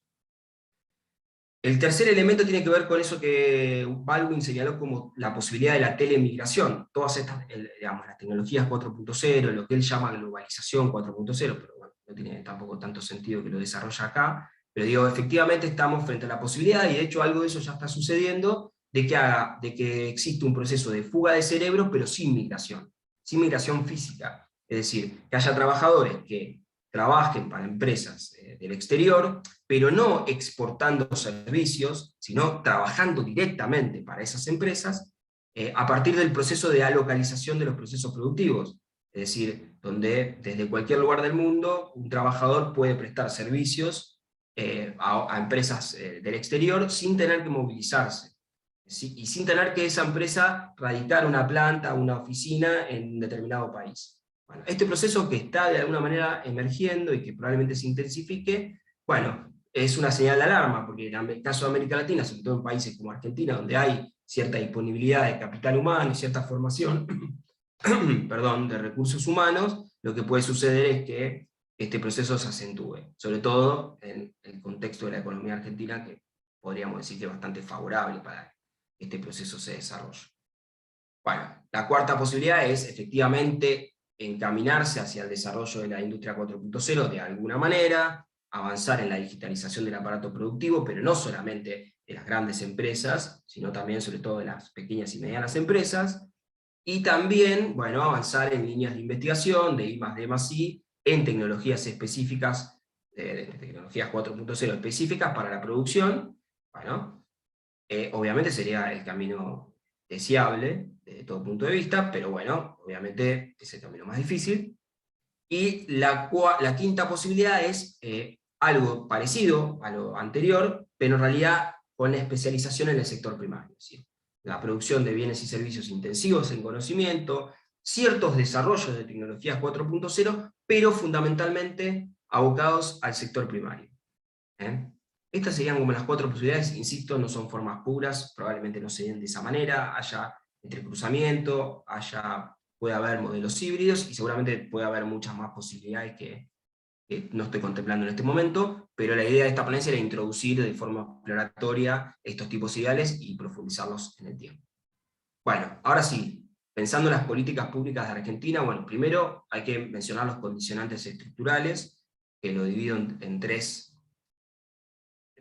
El tercer elemento tiene que ver con eso que Baldwin señaló como la posibilidad de la telemigración. Todas estas, digamos, las tecnologías 4.0, lo que él llama globalización 4.0, pero bueno, no tiene tampoco tanto sentido que lo desarrolle acá, pero digo, efectivamente estamos frente a la posibilidad, y de hecho algo de eso ya está sucediendo, de que existe un proceso de fuga de cerebros, pero sin migración física. Es decir, que haya trabajadores que trabajen para empresas del exterior, pero no exportando servicios, sino trabajando directamente para esas empresas, a partir del proceso de alocalización de los procesos productivos. Es decir, donde desde cualquier lugar del mundo un trabajador puede prestar servicios a empresas del exterior sin tener que movilizarse, ¿sí? Y sin tener que esa empresa radicar una planta, una oficina en un determinado país. Bueno, este proceso que está de alguna manera emergiendo y que probablemente se intensifique, bueno, es una señal de alarma, porque en el caso de América Latina, sobre todo en países como Argentina, donde hay cierta disponibilidad de capital humano y cierta formación perdón, de recursos humanos, lo que puede suceder es que este proceso se acentúe, sobre todo en el contexto de la economía argentina, que podríamos decir que es bastante favorable para que este proceso se desarrolle. Bueno, la cuarta posibilidad es efectivamente encaminarse hacia el desarrollo de la industria 4.0 de alguna manera, avanzar en la digitalización del aparato productivo, pero no solamente de las grandes empresas, sino también sobre todo de las pequeñas y medianas empresas, y también, bueno, avanzar en líneas de investigación, de I+D+I, en tecnologías específicas, de tecnologías 4.0 específicas para la producción. Bueno, obviamente sería el camino deseable desde todo punto de vista, pero bueno, obviamente es el camino más difícil. Y la quinta posibilidad es algo parecido a lo anterior, pero en realidad con la especialización en el sector primario, es decir, la producción de bienes y servicios intensivos en conocimiento, ciertos desarrollos de tecnologías 4.0, pero fundamentalmente abocados al sector primario. Estas serían como las cuatro posibilidades, insisto, no son formas puras, probablemente no se den de esa manera, haya entrecruzamiento, puede haber modelos híbridos, y seguramente puede haber muchas más posibilidades que no estoy contemplando en este momento, pero la idea de esta ponencia era introducir de forma exploratoria estos tipos ideales y profundizarlos en el tiempo. Bueno, ahora sí, pensando en las políticas públicas de Argentina, bueno, primero hay que mencionar los condicionantes estructurales, que lo divido en tres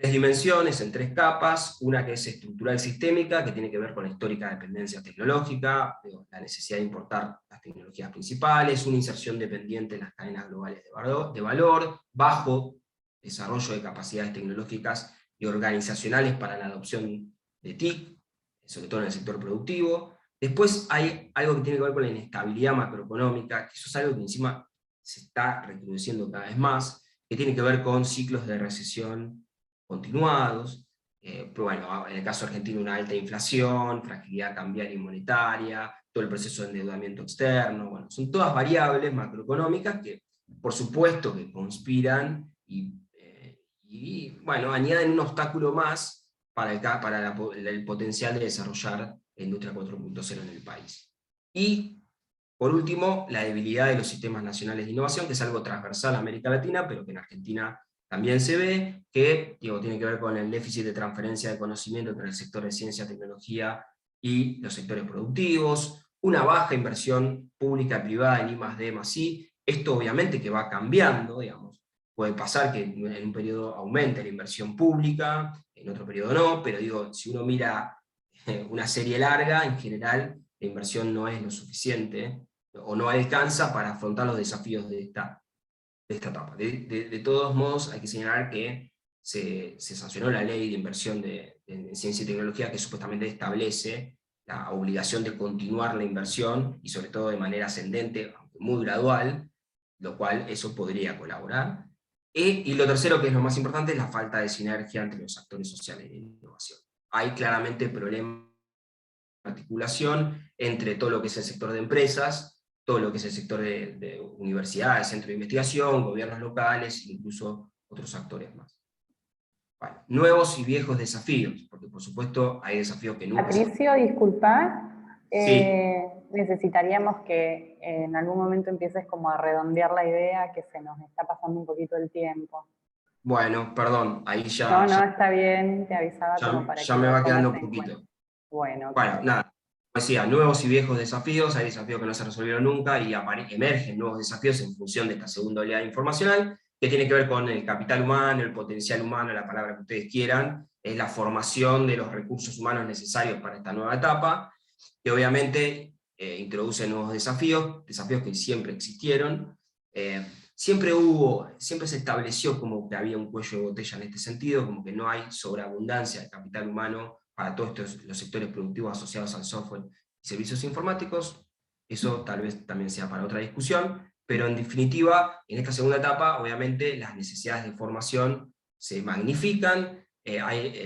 dimensiones, en tres capas. Una que es estructural sistémica, que tiene que ver con la histórica dependencia tecnológica, la necesidad de importar las tecnologías principales, una inserción dependiente en las cadenas globales de valor, bajo desarrollo de capacidades tecnológicas y organizacionales para la adopción de TIC, sobre todo en el sector productivo. Después hay algo que tiene que ver con la inestabilidad macroeconómica, que eso es algo que encima se está recrudeciendo cada vez más, que tiene que ver con ciclos de recesión continuados, pero bueno, en el caso argentino una alta inflación, fragilidad cambiaria y monetaria, todo el proceso de endeudamiento externo, bueno, son todas variables macroeconómicas que por supuesto que conspiran y bueno, añaden un obstáculo más para el potencial de desarrollar la industria 4.0 en el país. Y por último, la debilidad de los sistemas nacionales de innovación, que es algo transversal a América Latina, pero que en Argentina también se ve, que tiene que ver con el déficit de transferencia de conocimiento entre el sector de ciencia, tecnología y los sectores productivos, una baja inversión pública y privada en I+D+I. Esto obviamente que va cambiando, digamos. Puede pasar que en un periodo aumente la inversión pública, en otro periodo no, pero digo, si uno mira una serie larga, en general la inversión no es lo suficiente, o no alcanza para afrontar los desafíos de esta esta etapa. De todos modos, hay que señalar que se sancionó la ley de inversión en ciencia y tecnología, que supuestamente establece la obligación de continuar la inversión, y sobre todo de manera ascendente, aunque muy gradual, lo cual eso podría colaborar. Y lo tercero, que es lo más importante, es la falta de sinergia entre los actores sociales de innovación. Hay claramente problemas de articulación entre todo lo que es el sector de empresas, todo lo que es el sector de universidades, centros de investigación, gobiernos locales, incluso otros actores más. Bueno, nuevos y viejos desafíos, porque por supuesto hay desafíos que nunca... Patricio, disculpa, Sí. necesitaríamos que en algún momento empieces como a redondear la idea, que se nos está pasando un poquito el tiempo. Bueno, perdón, ahí ya... No, está bien, te avisaba como para ya que me lo va quedando pongas un en cuenta. poquito. Bueno, Bueno, nada, como decía, nuevos y viejos desafíos, hay desafíos que no se resolvieron nunca y emergen nuevos desafíos en función de esta segunda oleada informacional, que tiene que ver con el capital humano, el potencial humano, la palabra que ustedes quieran, es la formación de los recursos humanos necesarios para esta nueva etapa, que obviamente introduce nuevos desafíos que siempre existieron. Siempre se estableció como que había un cuello de botella en este sentido, como que no hay sobreabundancia de capital humano para todos los sectores productivos asociados al software y servicios informáticos. Eso tal vez también sea para otra discusión, pero en definitiva, en esta segunda etapa, obviamente, las necesidades de formación se magnifican.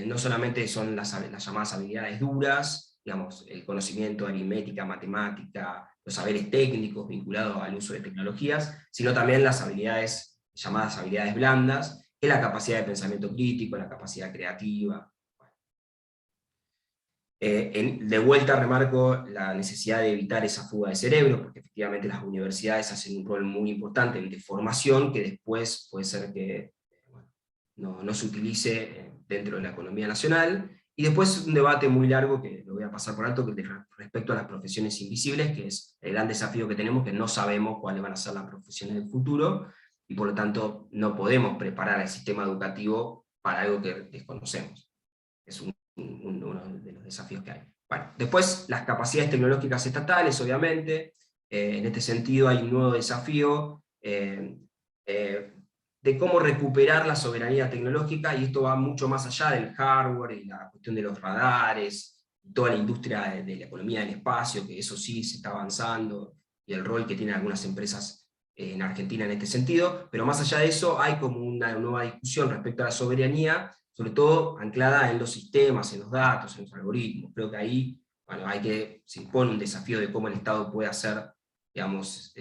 No solamente son las llamadas habilidades duras, digamos, el conocimiento de aritmética, matemática, los saberes técnicos vinculados al uso de tecnologías, sino también las habilidades llamadas habilidades blandas, que es la capacidad de pensamiento crítico, la capacidad creativa. De vuelta remarco la necesidad de evitar esa fuga de cerebro, porque efectivamente las universidades hacen un rol muy importante de formación que después puede ser que no se utilice dentro de la economía nacional. Y después un debate muy largo, que lo voy a pasar por alto, respecto a las profesiones invisibles, que es el gran desafío que tenemos, que no sabemos cuáles van a ser las profesiones del futuro, y por lo tanto no podemos preparar el sistema educativo para algo que desconocemos. Es uno de los desafíos que hay. Bueno, después las capacidades tecnológicas estatales, obviamente, en este sentido hay un nuevo desafío de cómo recuperar la soberanía tecnológica, y esto va mucho más allá del hardware y la cuestión de los radares, toda la industria de la economía del espacio, que eso sí se está avanzando, y el rol que tienen algunas empresas en Argentina en este sentido, pero más allá de eso hay como una nueva discusión respecto a la soberanía, sobre todo anclada en los sistemas, en los datos, en los algoritmos. Creo que ahí se impone un desafío de cómo el Estado puede hacer, digamos,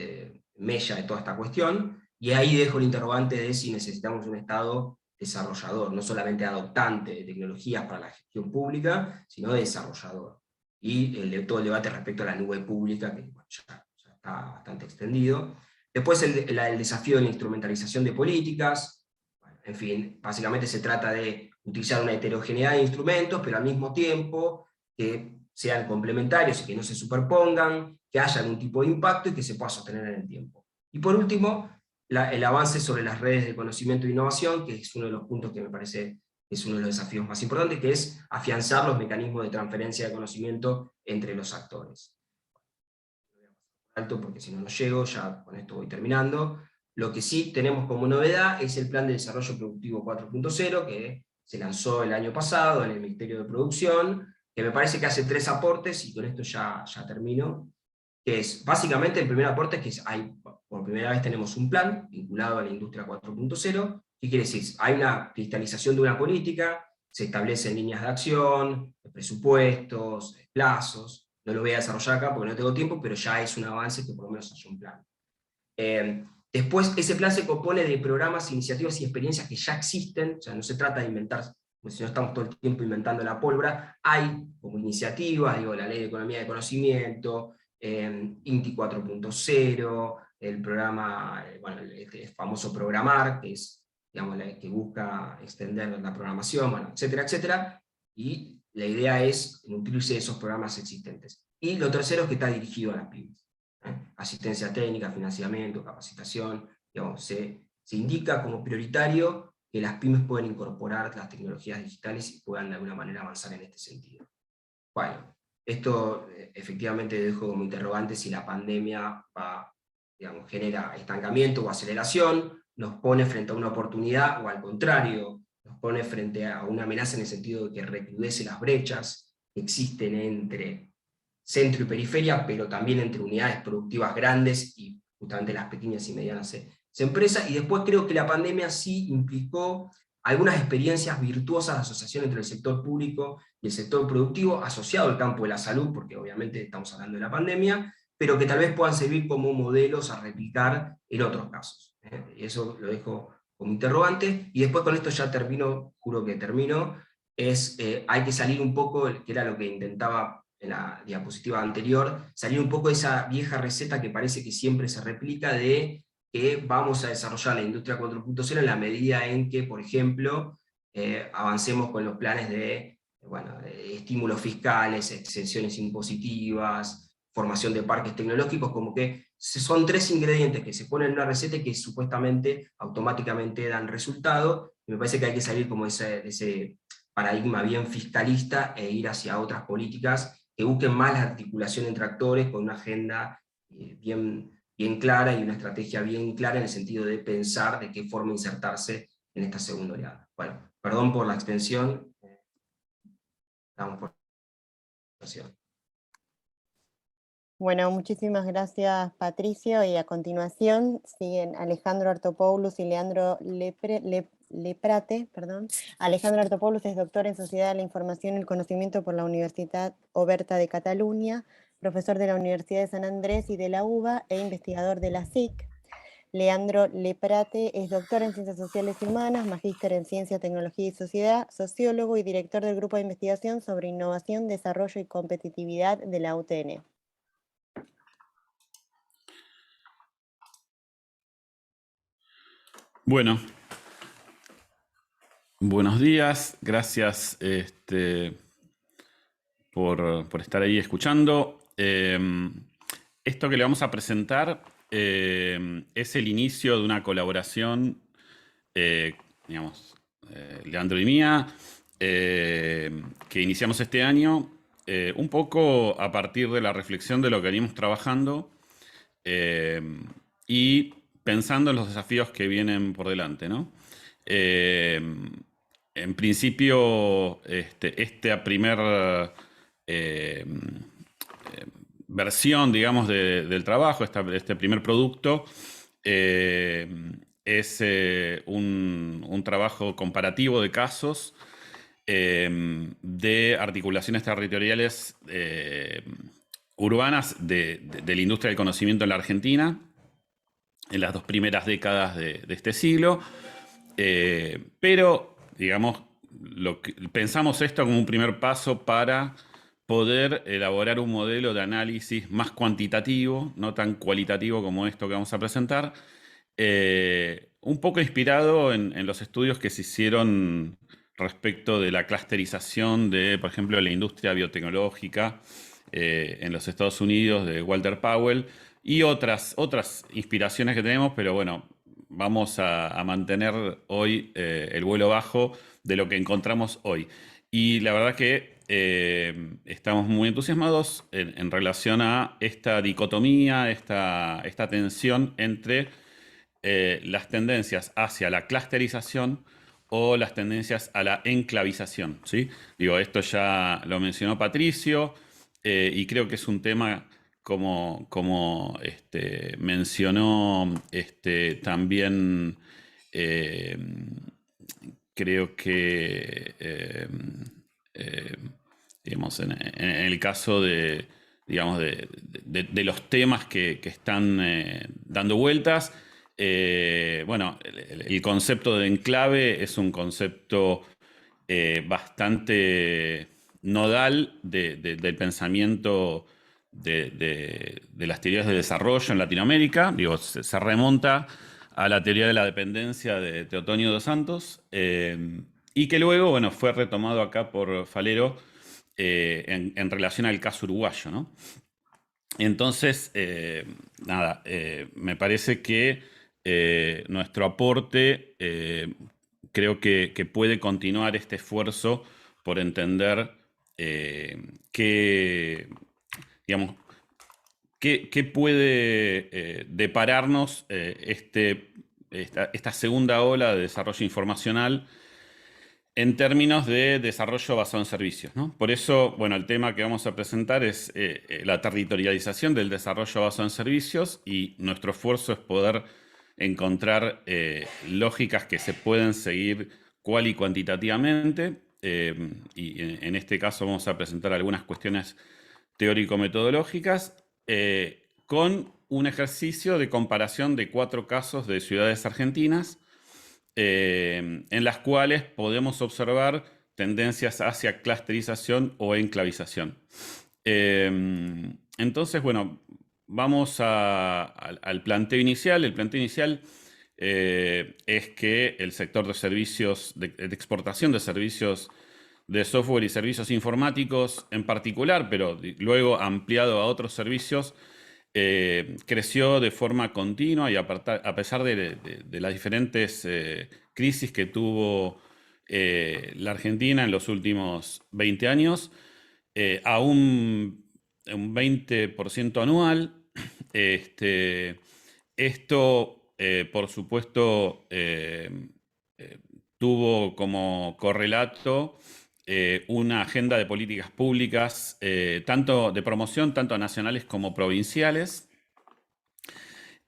mella de toda esta cuestión, y ahí dejo el interrogante de si necesitamos un Estado desarrollador, no solamente adoptante de tecnologías para la gestión pública, sino desarrollador. Y todo el debate respecto a la nube pública, que bueno, ya está bastante extendido. Después el desafío de la instrumentalización de políticas. Bueno, en fin, básicamente se trata de utilizar una heterogeneidad de instrumentos, pero al mismo tiempo que sean complementarios y que no se superpongan, que haya algún tipo de impacto y que se pueda sostener en el tiempo. Y por último, el avance sobre las redes de conocimiento e innovación, que es uno de los puntos que me parece que es uno de los desafíos más importantes, que es afianzar los mecanismos de transferencia de conocimiento entre los actores. Alto porque si no, no llego, ya con esto voy terminando. Lo que sí tenemos como novedad es el Plan de Desarrollo Productivo 4.0, que se lanzó el año pasado en el Ministerio de Producción, que me parece que hace 3 aportes, y con esto ya termino, que es, básicamente, el primer aporte es que por primera vez tenemos un plan vinculado a la industria 4.0. ¿Qué quiere decir? Hay una cristalización de una política, se establecen líneas de acción, presupuestos, plazos. No lo voy a desarrollar acá porque no tengo tiempo, pero ya es un avance que por lo menos haya un plan. Después, ese plan se compone de programas, iniciativas y experiencias que ya existen, o sea, no se trata de inventar, porque si no estamos todo el tiempo inventando la pólvora. Hay como iniciativas, la Ley de Economía de Conocimiento, INTI 4.0, el programa, el famoso Programar, que es, digamos, que busca extender la programación, etcétera, etcétera, y la idea es nutrirse de esos programas existentes. Y lo tercero es que está dirigido a las pymes. Asistencia técnica, financiamiento, capacitación, digamos, se indica como prioritario que las pymes pueden incorporar las tecnologías digitales y puedan de alguna manera avanzar en este sentido. Bueno, esto efectivamente dejo como interrogante si la pandemia genera estancamiento o aceleración. nos pone frente a una oportunidad, o al contrario, nos pone frente a una amenaza en el sentido de que recrudece las brechas que existen entre centro y periferia, pero también entre unidades productivas grandes y justamente las pequeñas y medianas empresas. Y después creo que la pandemia sí implicó algunas experiencias virtuosas de asociación entre el sector público y el sector productivo, asociado al campo de la salud, porque obviamente estamos hablando de la pandemia, pero que tal vez puedan servir como modelos a replicar en otros casos. Eso lo dejo como interrogante. Y después con esto ya termino, juro que termino, hay que salir un poco, que era lo que intentaba en la diapositiva anterior, salir un poco de esa vieja receta que parece que siempre se replica de que vamos a desarrollar la industria 4.0 en la medida en que, por ejemplo, avancemos con los planes de estímulos fiscales, exenciones impositivas, formación de parques tecnológicos, como que son tres ingredientes que se ponen en una receta y que supuestamente automáticamente dan resultado, y me parece que hay que salir como de ese paradigma bien fiscalista e ir hacia otras políticas que busquen más la articulación entre actores con una agenda bien clara y una estrategia bien clara en el sentido de pensar de qué forma insertarse en esta segunda oleada. Bueno, perdón por la extensión. Damos por la extensión. Bueno, muchísimas gracias, Patricio, y a continuación siguen Alejandro Artopoulos y Leandro Leprate. Alejandro Artopoulos es doctor en Sociedad de la Información y el Conocimiento por la Universitat Oberta de Cataluña, profesor de la Universidad de San Andrés y de la UBA e investigador de la SIC. Leandro Leprate es doctor en Ciencias Sociales y Humanas, magíster en Ciencia, Tecnología y Sociedad, sociólogo y director del Grupo de Investigación sobre Innovación, Desarrollo y Competitividad de la UTN. Bueno, buenos días, gracias por estar ahí escuchando. Esto que le vamos a presentar es el inicio de una colaboración, Leandro y mía, que iniciamos este año, un poco a partir de la reflexión de lo que venimos trabajando y pensando en los desafíos que vienen por delante, ¿no? En principio, esta primera versión, digamos, del trabajo, este primer producto, es un trabajo comparativo de casos de articulaciones territoriales urbanas de la industria del conocimiento en la Argentina, en las 2 primeras décadas de este siglo, pero, digamos, pensamos esto como un primer paso para poder elaborar un modelo de análisis más cuantitativo, no tan cualitativo como esto que vamos a presentar, un poco inspirado en los estudios que se hicieron respecto de la clusterización de, por ejemplo, la industria biotecnológica en los Estados Unidos, de Walter Powell, y otras inspiraciones que tenemos, pero bueno, vamos a mantener hoy el vuelo bajo de lo que encontramos hoy. Y la verdad que estamos muy entusiasmados en relación a esta dicotomía, esta tensión entre las tendencias hacia la clusterización o las tendencias a la enclavización, ¿sí? Digo, esto ya lo mencionó Patricio, y creo que es un tema como mencionó también, creo que, digamos, en el caso de, digamos, de los temas que están dando vueltas, bueno, el concepto de enclave es un concepto bastante nodal del pensamiento de las teorías de desarrollo en Latinoamérica. Digo, se remonta a la teoría de la dependencia de Teotonio dos Santos, y que luego, bueno, fue retomado acá por Falero en relación al caso uruguayo, ¿no? Entonces, nada, me parece que nuestro aporte creo que puede continuar este esfuerzo por entender digamos, qué puede depararnos este esta segunda ola de desarrollo informacional en términos de desarrollo basado en servicios, ¿no? Por eso, bueno, el tema que vamos a presentar es la territorialización del desarrollo basado en servicios, y nuestro esfuerzo es poder encontrar lógicas que se pueden seguir cual y cuantitativamente, y en este caso vamos a presentar algunas cuestiones teórico-metodológicas con un ejercicio de comparación de 4 casos de ciudades argentinas, en las cuales podemos observar tendencias hacia clusterización o enclavización. Entonces, bueno, vamos al planteo inicial. El planteo inicial es que el sector de servicios, de exportación de servicios de software y servicios informáticos en particular, pero luego ampliado a otros servicios, creció de forma continua, y a pesar de las diferentes crisis que tuvo la Argentina en los últimos 20 años, a un 20% anual. Esto, por supuesto, tuvo como correlato una agenda de políticas públicas, tanto de promoción, tanto nacionales como provinciales.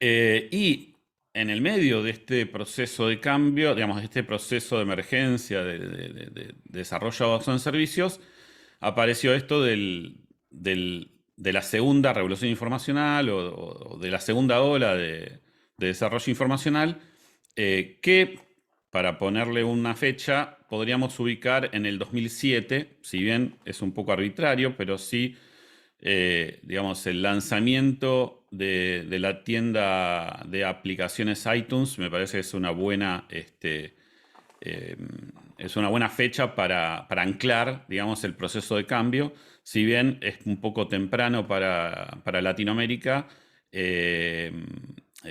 Y en el medio de este proceso de cambio, digamos, de este proceso de emergencia, de desarrollo basado en servicios, apareció esto de la segunda revolución informacional, o de la segunda ola de desarrollo informacional, que, para ponerle una fecha, podríamos ubicar en el 2007, si bien es un poco arbitrario, pero sí, digamos, el lanzamiento de la tienda de aplicaciones iTunes me parece que es una buena, fecha para anclar, digamos, el proceso de cambio. Si bien es un poco temprano para Latinoamérica,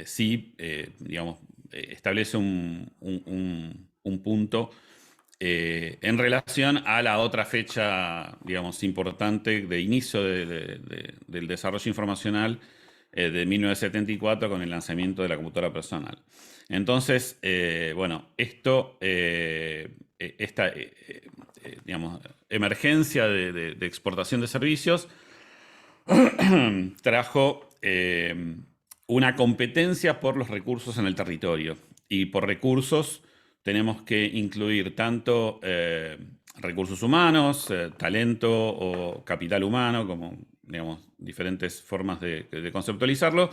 sí, digamos, establece un punto en relación a la otra fecha, digamos, importante de inicio del desarrollo informacional, de 1974, con el lanzamiento de la computadora personal. Entonces, bueno, esta digamos, emergencia de exportación de servicios trajo una competencia por los recursos en el territorio. Y por recursos tenemos que incluir tanto recursos humanos, talento o capital humano, como, digamos, diferentes formas de conceptualizarlo,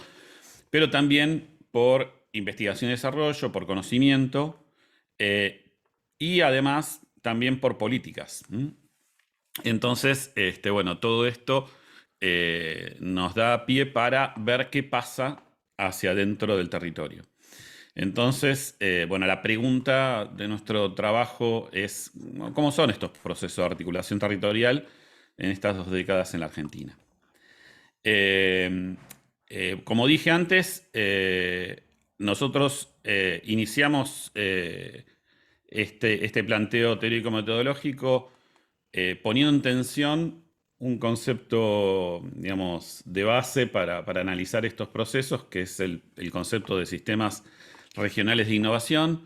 pero también por investigación y desarrollo, por conocimiento, y además también por políticas. Entonces, bueno, todo esto nos da pie para ver qué pasa hacia adentro del territorio. Entonces, bueno, la pregunta de nuestro trabajo es: ¿cómo son estos procesos de articulación territorial en estas 2 décadas en la Argentina? Como dije antes, nosotros iniciamos este planteo teórico-metodológico poniendo en tensión un concepto, digamos, de base para analizar estos procesos, que es el concepto de sistemas regionales de innovación.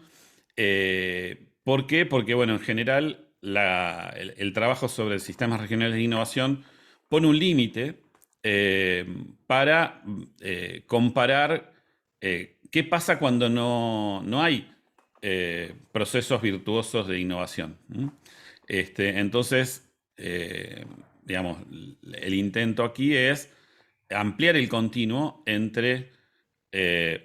¿Por qué? Porque, bueno, en general el trabajo sobre sistemas regionales de innovación pone un límite para comparar qué pasa cuando no hay procesos virtuosos de innovación. Entonces, digamos, el intento aquí es ampliar el continuo entre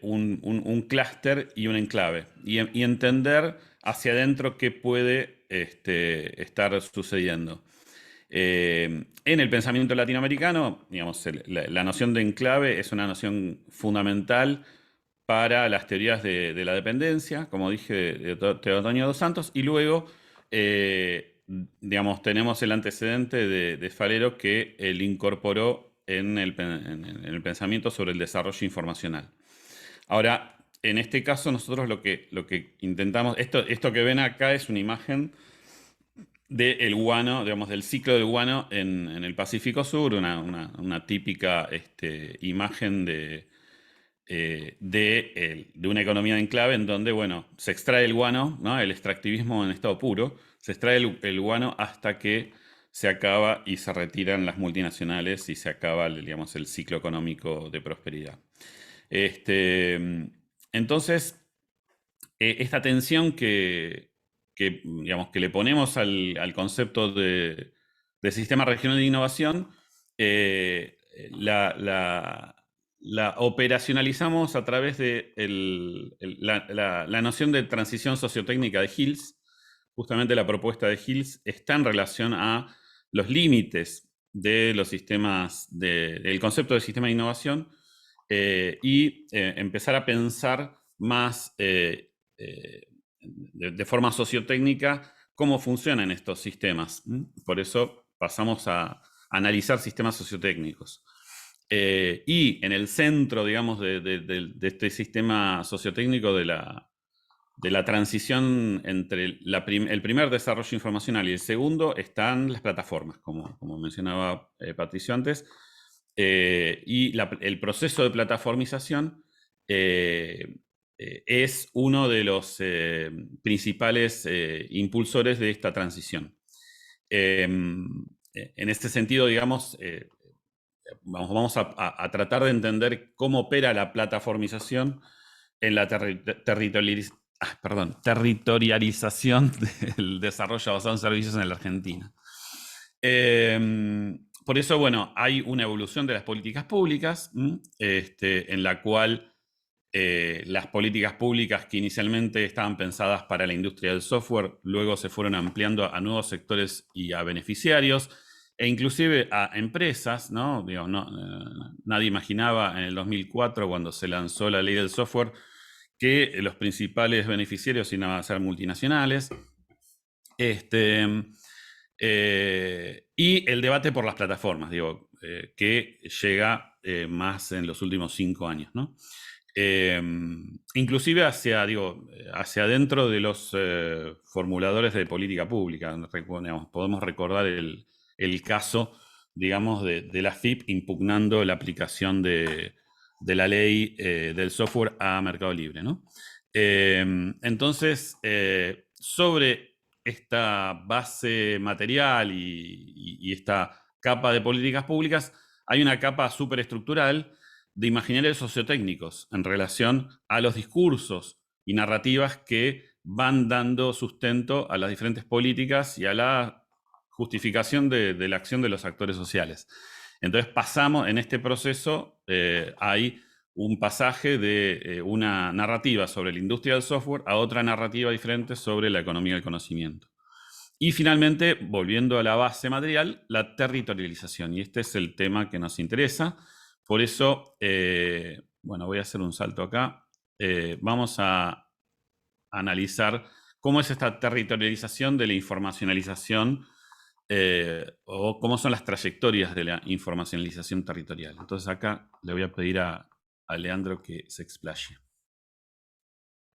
un clúster y un enclave, y entender hacia adentro qué puede estar sucediendo. En el pensamiento latinoamericano, digamos, la noción de enclave es una noción fundamental para las teorías de la dependencia, como dije, de Teotonio dos Santos, y luego, digamos, tenemos el antecedente de Falero, que él incorporó en el pensamiento sobre el desarrollo informacional. Ahora, en este caso, nosotros lo que intentamos, esto que ven acá es una imagen del guano, digamos, del ciclo del guano en el Pacífico Sur, una típica imagen de una economía de enclave en donde, bueno, se extrae el guano, ¿no? El extractivismo en estado puro, se extrae el guano hasta que se acaba y se retiran las multinacionales y se acaba, digamos, el ciclo económico de prosperidad. Entonces, esta tensión digamos, que le ponemos al concepto de sistema regional de innovación, la operacionalizamos a través de la noción de transición sociotécnica de Hills. Justamente la propuesta de Hills está en relación a los límites de los sistemas, del concepto de sistema de innovación, y empezar a pensar más de forma sociotécnica cómo funcionan estos sistemas. Por eso pasamos a analizar sistemas sociotécnicos. Y en el centro, digamos, de este sistema sociotécnico de la transición entre el primer desarrollo informacional y el segundo están las plataformas, como mencionaba Patricio antes, y el proceso de plataformización es uno de los principales impulsores de esta transición. En este sentido, digamos, vamos a tratar de entender cómo opera la plataformización en la territorialización del desarrollo basado en servicios en la Argentina. Por eso, bueno, hay una evolución de las políticas públicas, en la cual las políticas públicas que inicialmente estaban pensadas para la industria del software, luego se fueron ampliando a nuevos sectores y a beneficiarios, e inclusive a empresas, ¿no? Digo, nadie imaginaba en el 2004, cuando se lanzó la ley del software, que los principales beneficiarios iban a ser multinacionales. Y el debate por las plataformas, digo, que llega más en los últimos 5 años, ¿no? Inclusive hacia adentro de los formuladores de política pública. Podemos recordar el caso, digamos, de la FIP impugnando la aplicación de la ley del software a Mercado Libre, ¿no? Entonces, sobre esta base material y esta capa de políticas públicas, hay una capa superestructural de imaginarios sociotécnicos en relación a los discursos y narrativas que van dando sustento a las diferentes políticas y a la justificación de la acción de los actores sociales. Entonces pasamos, en este proceso, hay un pasaje de una narrativa sobre la industria del software a otra narrativa diferente sobre la economía del conocimiento. Y finalmente, volviendo a la base material, la territorialización. Y este es el tema que nos interesa. Por eso, bueno, voy a hacer un salto acá. Vamos a analizar cómo es esta territorialización de la informacionalización, o cómo son las trayectorias de la informacionalización territorial. Entonces acá le voy a pedir a Leandro que se explaye.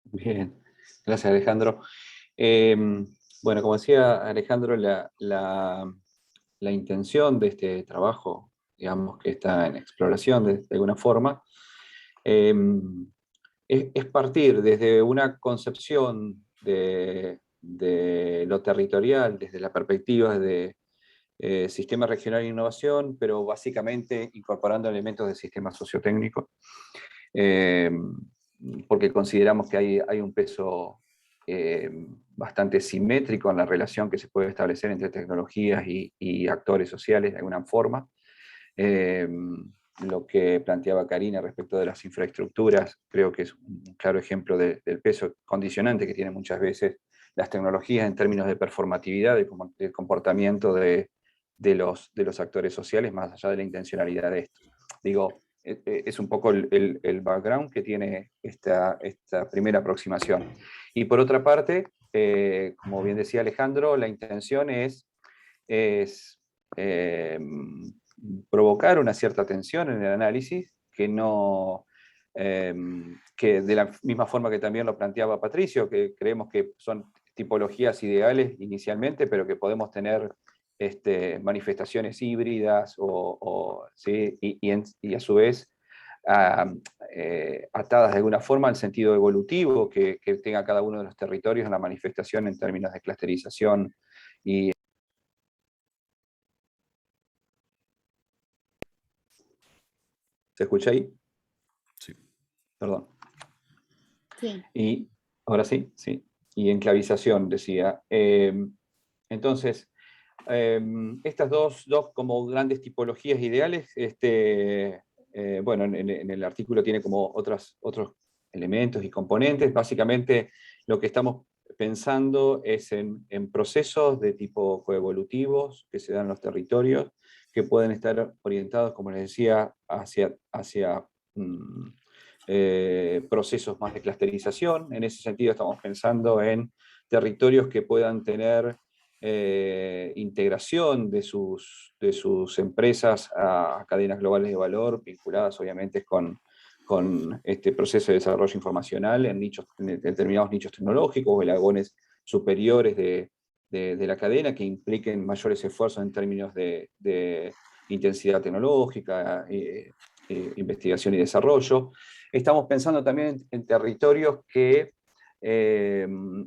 Bien, gracias Alejandro. Bueno, como decía Alejandro, la intención de este trabajo, digamos que está en exploración de alguna forma, es partir desde una concepción de lo territorial, desde la perspectiva de sistema regional de innovación, pero básicamente incorporando elementos del sistema sociotécnico, porque consideramos que hay un peso bastante simétrico en la relación que se puede establecer entre tecnologías y actores sociales de alguna forma. Lo que planteaba Karina respecto de las infraestructuras, creo que es un claro ejemplo del peso condicionante que tienen muchas veces las tecnologías en términos de performatividad, del comportamiento de los actores sociales, más allá de la intencionalidad de esto. Digo, es un poco el background que tiene esta primera aproximación. Y por otra parte, como bien decía Alejandro, la intención es provocar una cierta tensión en el análisis, que de la misma forma que también lo planteaba Patricio, que creemos que son tipologías ideales inicialmente, pero que podemos tener manifestaciones híbridas, ¿sí? y a su vez atadas de alguna forma al sentido evolutivo que tenga cada uno de los territorios en la manifestación en términos de clusterización y... ¿Se escucha ahí? Sí. Perdón. Sí. Y ahora sí, sí. Y enclavización, decía. Entonces, estas dos como grandes tipologías ideales, bueno, en el artículo tiene como otros elementos y componentes. Básicamente lo que estamos pensando es en procesos de tipo coevolutivos que se dan en los territorios, que pueden estar orientados, como les decía, hacia procesos más de clusterización. En ese sentido estamos pensando en territorios que puedan tener integración de sus empresas a cadenas globales de valor, vinculadas obviamente con este proceso de desarrollo informacional en determinados nichos tecnológicos o eslabones superiores de la cadena, que impliquen mayores esfuerzos en términos de intensidad tecnológica, investigación y desarrollo. Estamos pensando también en territorios que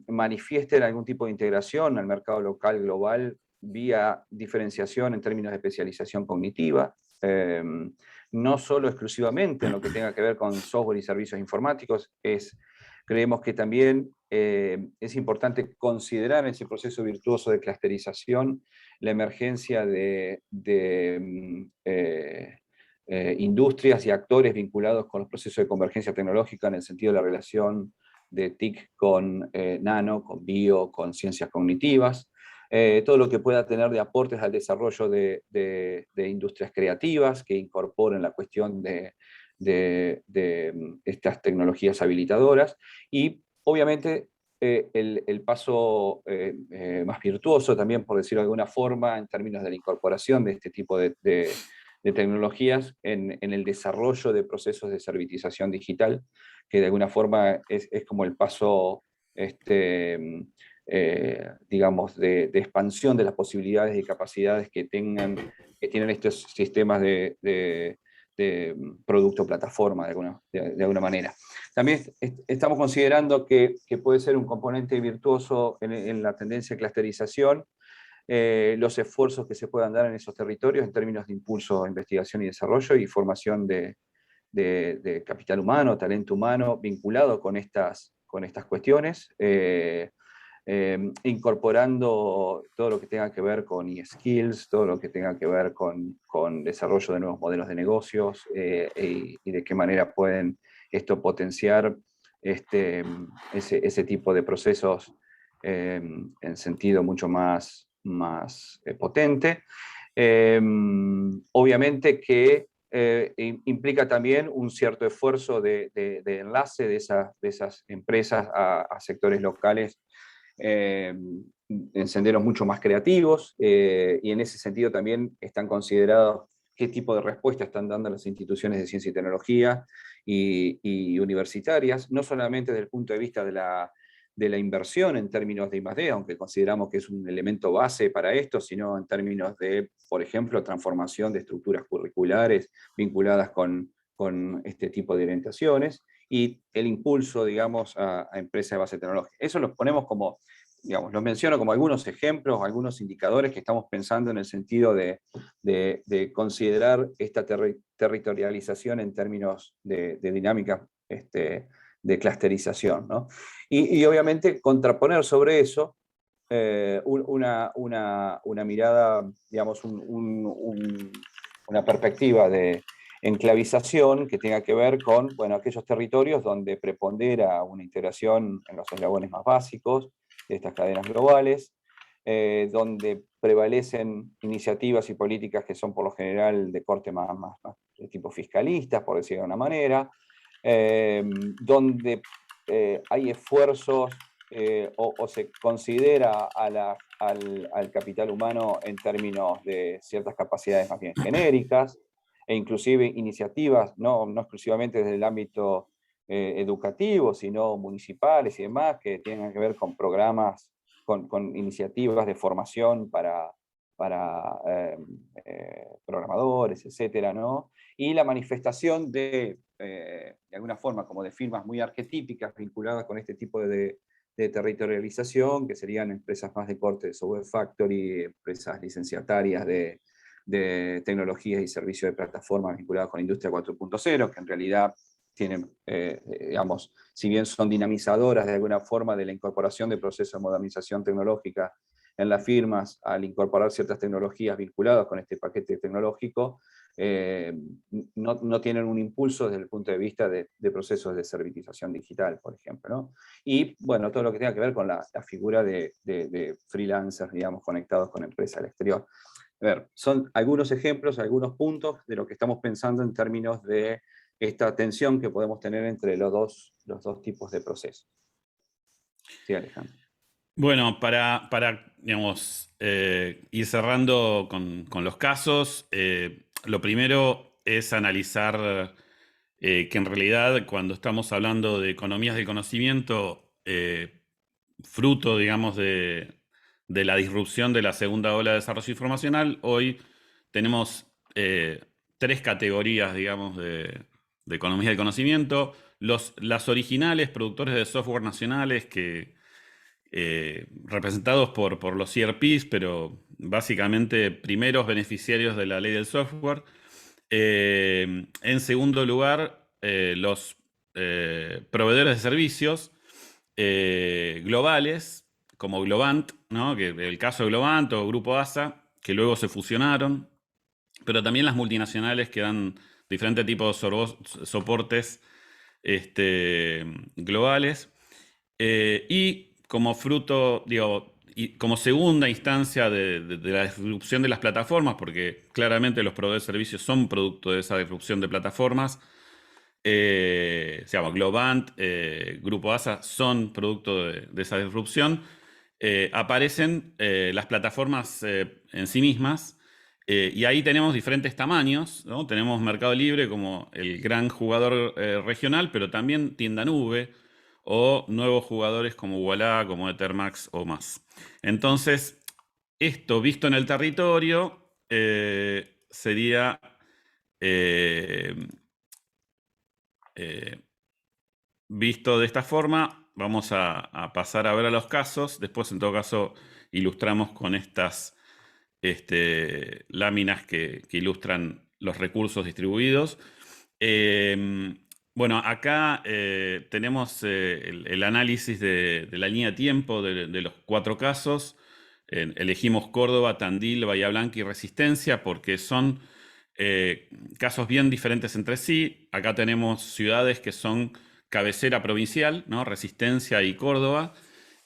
manifiesten algún tipo de integración al mercado local global vía diferenciación en términos de especialización cognitiva, no solo exclusivamente en lo que tenga que ver con software y servicios informáticos. Creemos que también es importante considerar en ese proceso virtuoso de clusterización la emergencia de industrias y actores vinculados con los procesos de convergencia tecnológica en el sentido de la relación de TIC con nano, con bio, con ciencias cognitivas, todo lo que pueda tener de aportes al desarrollo de industrias creativas que incorporen la cuestión de estas tecnologías habilitadoras, y obviamente el paso más virtuoso también, por decirlo de alguna forma, en términos de la incorporación de este tipo de tecnologías en el desarrollo de procesos de servitización digital, que de alguna forma es como el paso, digamos, de expansión de las posibilidades y capacidades que tienen estos sistemas de producto plataforma, de alguna manera. También estamos considerando que puede ser un componente virtuoso en la tendencia de clusterización, los esfuerzos que se puedan dar en esos territorios en términos de impulso a investigación y desarrollo y formación de capital humano, talento humano, vinculado con estas cuestiones, incorporando todo lo que tenga que ver con e-skills, todo lo que tenga que ver con desarrollo de nuevos modelos de negocios, y de qué manera pueden esto potenciar ese tipo de procesos en sentido mucho más potente. Obviamente que implica también un cierto esfuerzo de enlace de esas empresas a sectores locales en senderos mucho más creativos, y en ese sentido también están considerados qué tipo de respuesta están dando las instituciones de ciencia y tecnología y universitarias, no solamente desde el punto de vista de la inversión en términos de I+D, aunque consideramos que es un elemento base para esto, sino en términos de, por ejemplo, transformación de estructuras curriculares vinculadas con este tipo de orientaciones, y el impulso, digamos, a empresas de base tecnológica. Eso lo ponemos como, digamos, lo menciono como algunos ejemplos, algunos indicadores que estamos pensando en el sentido de considerar esta territorialización en términos de dinámicas de clusterización, ¿no? Y obviamente contraponer sobre eso una mirada, digamos, una perspectiva de enclavización que tenga que ver con, bueno, aquellos territorios donde prepondera una integración en los eslabones más básicos de estas cadenas globales, donde prevalecen iniciativas y políticas que son por lo general de corte más de tipo fiscalistas, por decirlo de una manera, donde hay esfuerzos o se considera al capital humano en términos de ciertas capacidades más bien genéricas, e inclusive iniciativas, no exclusivamente desde el ámbito educativo, sino municipales y demás, que tengan que ver con programas, con iniciativas de formación para programadores, etcétera, ¿no? Y la manifestación de alguna forma, como de firmas muy arquetípicas vinculadas con este tipo de territorialización, que serían empresas más de corte de software factory, empresas licenciatarias de tecnologías y servicios de plataformas vinculadas con la industria 4.0, que en realidad tienen, digamos, si bien son dinamizadoras de alguna forma de la incorporación de procesos de modernización tecnológica en las firmas, al incorporar ciertas tecnologías vinculadas con este paquete tecnológico, no tienen un impulso desde el punto de vista de procesos de servitización digital, por ejemplo, ¿no? Y, bueno, todo lo que tenga que ver con la figura de freelancers, digamos, conectados con empresas al exterior. A ver, son algunos ejemplos, algunos puntos de lo que estamos pensando en términos de esta tensión que podemos tener entre los dos tipos de procesos. Sí, Alejandro. Bueno, para digamos, ir cerrando con los casos, lo primero es analizar que en realidad cuando estamos hablando de economías del conocimiento, fruto, digamos, de la disrupción de la segunda ola de desarrollo informacional, hoy tenemos 3 categorías, digamos, de economía del conocimiento. Las originales, productores de software nacionales, representados por los ERPs, pero básicamente primeros beneficiarios de la ley del software. En segundo lugar, los proveedores de servicios globales, como Globant, ¿no? Que el caso de Globant o Grupo ASA, que luego se fusionaron, pero también las multinacionales que dan diferentes tipos de soportes globales. Y como fruto, digo, y como segunda instancia de la disrupción de las plataformas, porque claramente los proveedores de servicios son producto de esa disrupción de plataformas, se llama Globant, Grupo ASA, son producto de esa disrupción, aparecen las plataformas en sí mismas, y ahí tenemos diferentes tamaños, ¿no? Tenemos Mercado Libre como el gran jugador regional, pero también tienda nube, o nuevos jugadores como Ualá, como Ethermax o más. Entonces, esto visto en el territorio sería visto de esta forma. Vamos a pasar a ver a los casos. Después, en todo caso, ilustramos con estas láminas que ilustran los recursos distribuidos. Bueno, acá tenemos el análisis de la línea de tiempo de los 4 casos. Elegimos Córdoba, Tandil, Bahía Blanca y Resistencia porque son casos bien diferentes entre sí. Acá tenemos ciudades que son cabecera provincial, ¿no? Resistencia y Córdoba.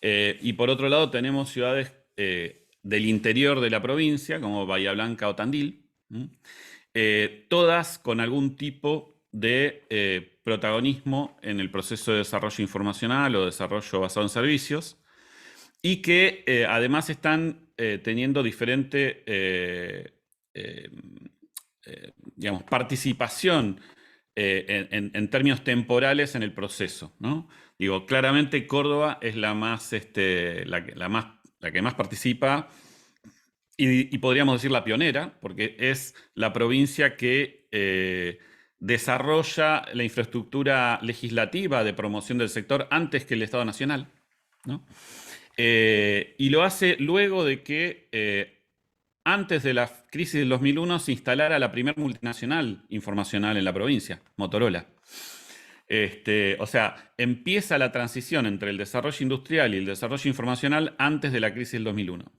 Y por otro lado tenemos ciudades del interior de la provincia, como Bahía Blanca o Tandil, todas con algún tipo de protagonismo en el proceso de desarrollo informacional o desarrollo basado en servicios, y que además están teniendo diferente digamos, participación en términos temporales en el proceso, ¿no? Digo, claramente Córdoba es la que más participa y podríamos decir la pionera, porque es la provincia que desarrolla la infraestructura legislativa de promoción del sector antes que el Estado Nacional, ¿no? Y lo hace luego de que antes de la crisis del 2001 se instalara la primera multinacional informacional en la provincia, Motorola. O sea, empieza la transición entre el desarrollo industrial y el desarrollo informacional antes de la crisis del 2001.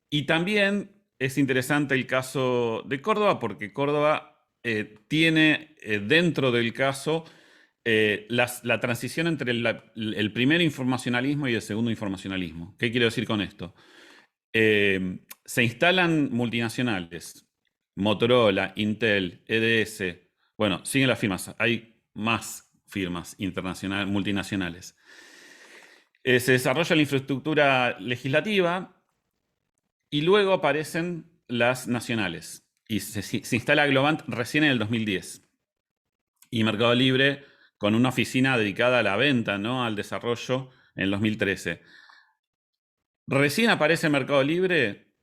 Y también es interesante el caso de Córdoba, porque Córdoba tiene dentro del caso la transición entre el primer informacionalismo y el segundo informacionalismo. ¿Qué quiero decir con esto? Se instalan multinacionales, Motorola, Intel, EDS, bueno, siguen las firmas, hay más firmas internacionales, multinacionales. Se desarrolla la infraestructura legislativa y luego aparecen las nacionales. Y se instala Globant recién en el 2010. Y Mercado Libre con una oficina dedicada a la venta, ¿no? Al desarrollo en el 2013. Recién aparece Mercado Libre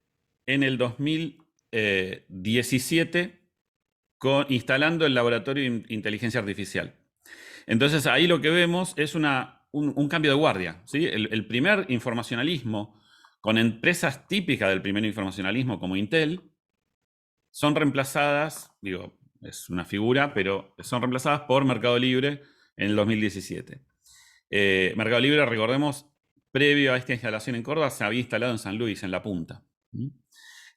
en el 2017 instalando el laboratorio de inteligencia artificial. Entonces ahí lo que vemos es un cambio de guardia, ¿sí? El primer informacionalismo con empresas típicas del primer informacionalismo como Intel son reemplazadas, digo, es una figura, pero son reemplazadas por Mercado Libre en el 2017. Mercado Libre, recordemos, previo a esta instalación en Córdoba, se había instalado en San Luis, en La Punta,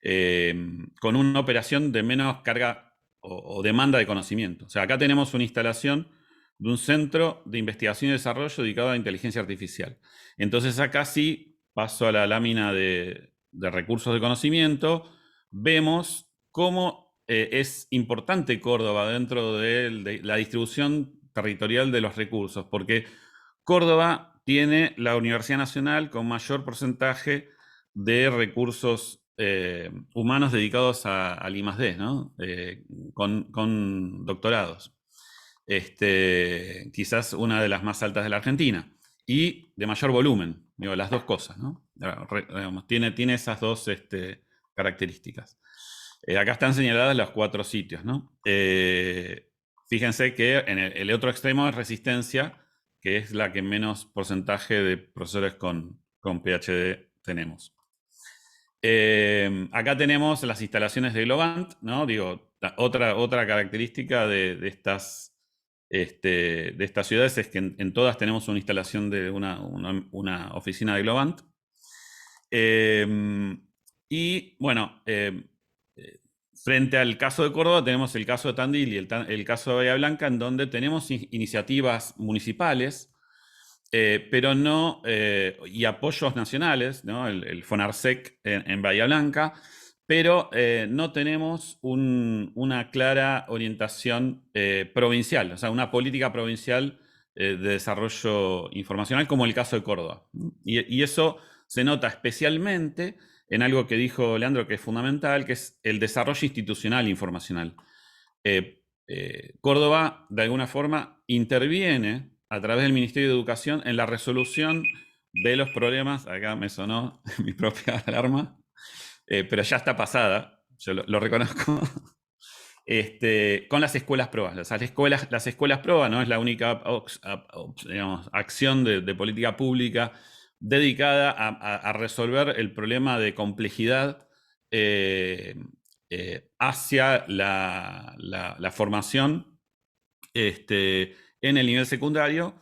con una operación de menos carga o demanda de conocimiento. O sea, acá tenemos una instalación de un centro de investigación y desarrollo dedicado a la inteligencia artificial. Entonces acá sí, paso a la lámina de recursos de conocimiento, vemos cómo es importante Córdoba dentro de la distribución territorial de los recursos, porque Córdoba tiene la Universidad Nacional con mayor porcentaje de recursos humanos dedicados al I+D, ¿no? Con doctorados. Quizás una de las más altas de la Argentina y de mayor volumen, digo, las dos cosas, ¿no? Tiene esas dos características. Acá están señaladas los 4 sitios, ¿no? Fíjense que en el otro extremo es Resistencia, que es la que menos porcentaje de profesores con PhD tenemos. Acá tenemos las instalaciones de Globant, ¿no? Digo, otra característica de estas ciudades es que en todas tenemos una instalación de una oficina de Globant. Y bueno, frente al caso de Córdoba tenemos el caso de Tandil y el caso de Bahía Blanca, en donde tenemos iniciativas municipales, pero no, y apoyos nacionales, ¿no? El FONARSEC en Bahía Blanca, pero no tenemos una clara orientación provincial, o sea, una política provincial de desarrollo informacional, como el caso de Córdoba. Y eso se nota especialmente en algo que dijo Leandro, que es fundamental, que es el desarrollo institucional informacional. Córdoba, de alguna forma, interviene a través del Ministerio de Educación en la resolución de los problemas, acá me sonó mi propia alarma, pero ya está pasada, yo lo reconozco, con las escuelas PROA. Las escuelas PROA no es la única digamos, acción de política pública dedicada a resolver el problema de complejidad hacia la formación en el nivel secundario.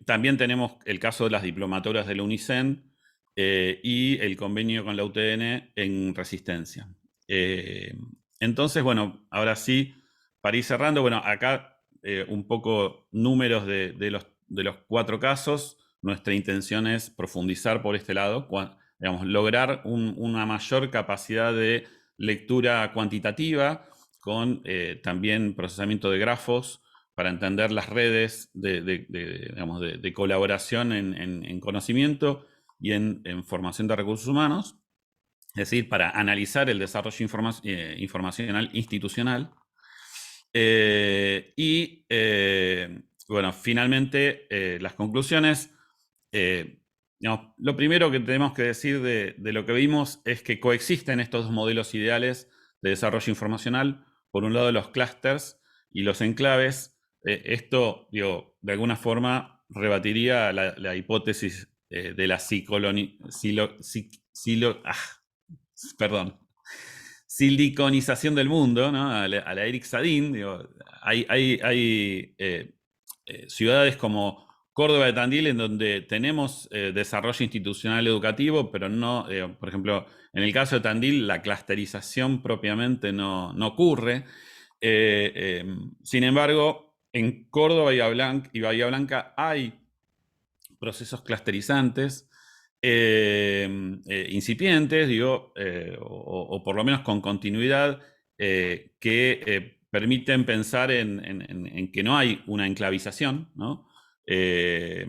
También tenemos el caso de las diplomaturas de la UNICEN y el convenio con la UTN en Resistencia. Entonces, bueno, ahora sí, para ir cerrando, bueno, acá un poco números de los 4 casos. Nuestra intención es profundizar por este lado, digamos, lograr una mayor capacidad de lectura cuantitativa con también procesamiento de grafos para entender las redes de colaboración en conocimiento y en formación de recursos humanos, es decir, para analizar el desarrollo informacional institucional. Bueno, finalmente, las conclusiones. Digamos, lo primero que tenemos que decir de lo que vimos es que coexisten estos 2 modelos ideales de desarrollo informacional. Por un lado, los clústeres y los enclaves. Esto, digo, de alguna forma rebatiría la hipótesis de la siliconización del mundo, ¿no? a la Eric Sadin. Digo, hay ciudades como Córdoba de Tandil, en donde tenemos desarrollo institucional educativo, pero no, por ejemplo, en el caso de Tandil, la clusterización propiamente no ocurre. Sin embargo, en Córdoba y Bahía Blanca hay procesos clusterizantes incipientes, digo, o por lo menos con continuidad, que permiten pensar en que no hay una enclavización, ¿no? El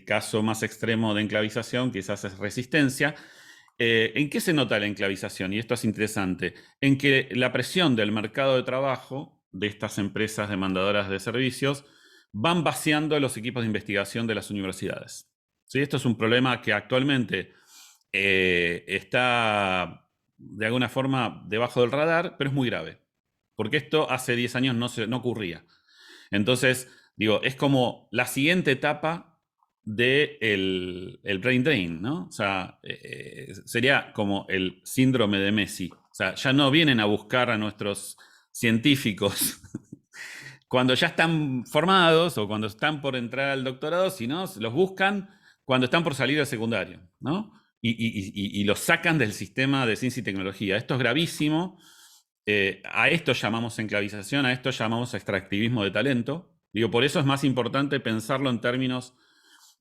caso más extremo de enclavización quizás es Resistencia. ¿En qué se nota la enclavización? Y esto es interesante. En que la presión del mercado de trabajo de estas empresas demandadoras de servicios van vaciando los equipos de investigación de las universidades. ¿sí? Esto es un problema que actualmente está de alguna forma debajo del radar, pero es muy grave, porque esto hace 10 años no ocurría. Entonces, digo, es como la siguiente etapa del brain drain, ¿no? O sea, sería como el síndrome de Messi. O sea, ya no vienen a buscar a nuestros científicos cuando ya están formados o cuando están por entrar al doctorado, sino los buscan cuando están por salir al secundario, ¿no? Y los sacan del sistema de ciencia y tecnología. Esto es gravísimo. A esto llamamos enclavización, a esto llamamos extractivismo de talento. Digo, por eso es más importante pensarlo en términos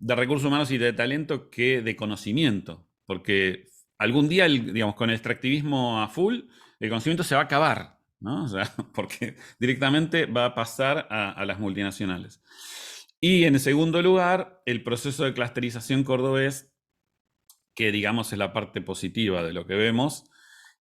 de recursos humanos y de talento que de conocimiento. Porque algún día, digamos, con el extractivismo a full, el conocimiento se va a acabar, ¿no? O sea, porque directamente va a pasar a las multinacionales. Y en segundo lugar, el proceso de clusterización cordobés, que digamos es la parte positiva de lo que vemos,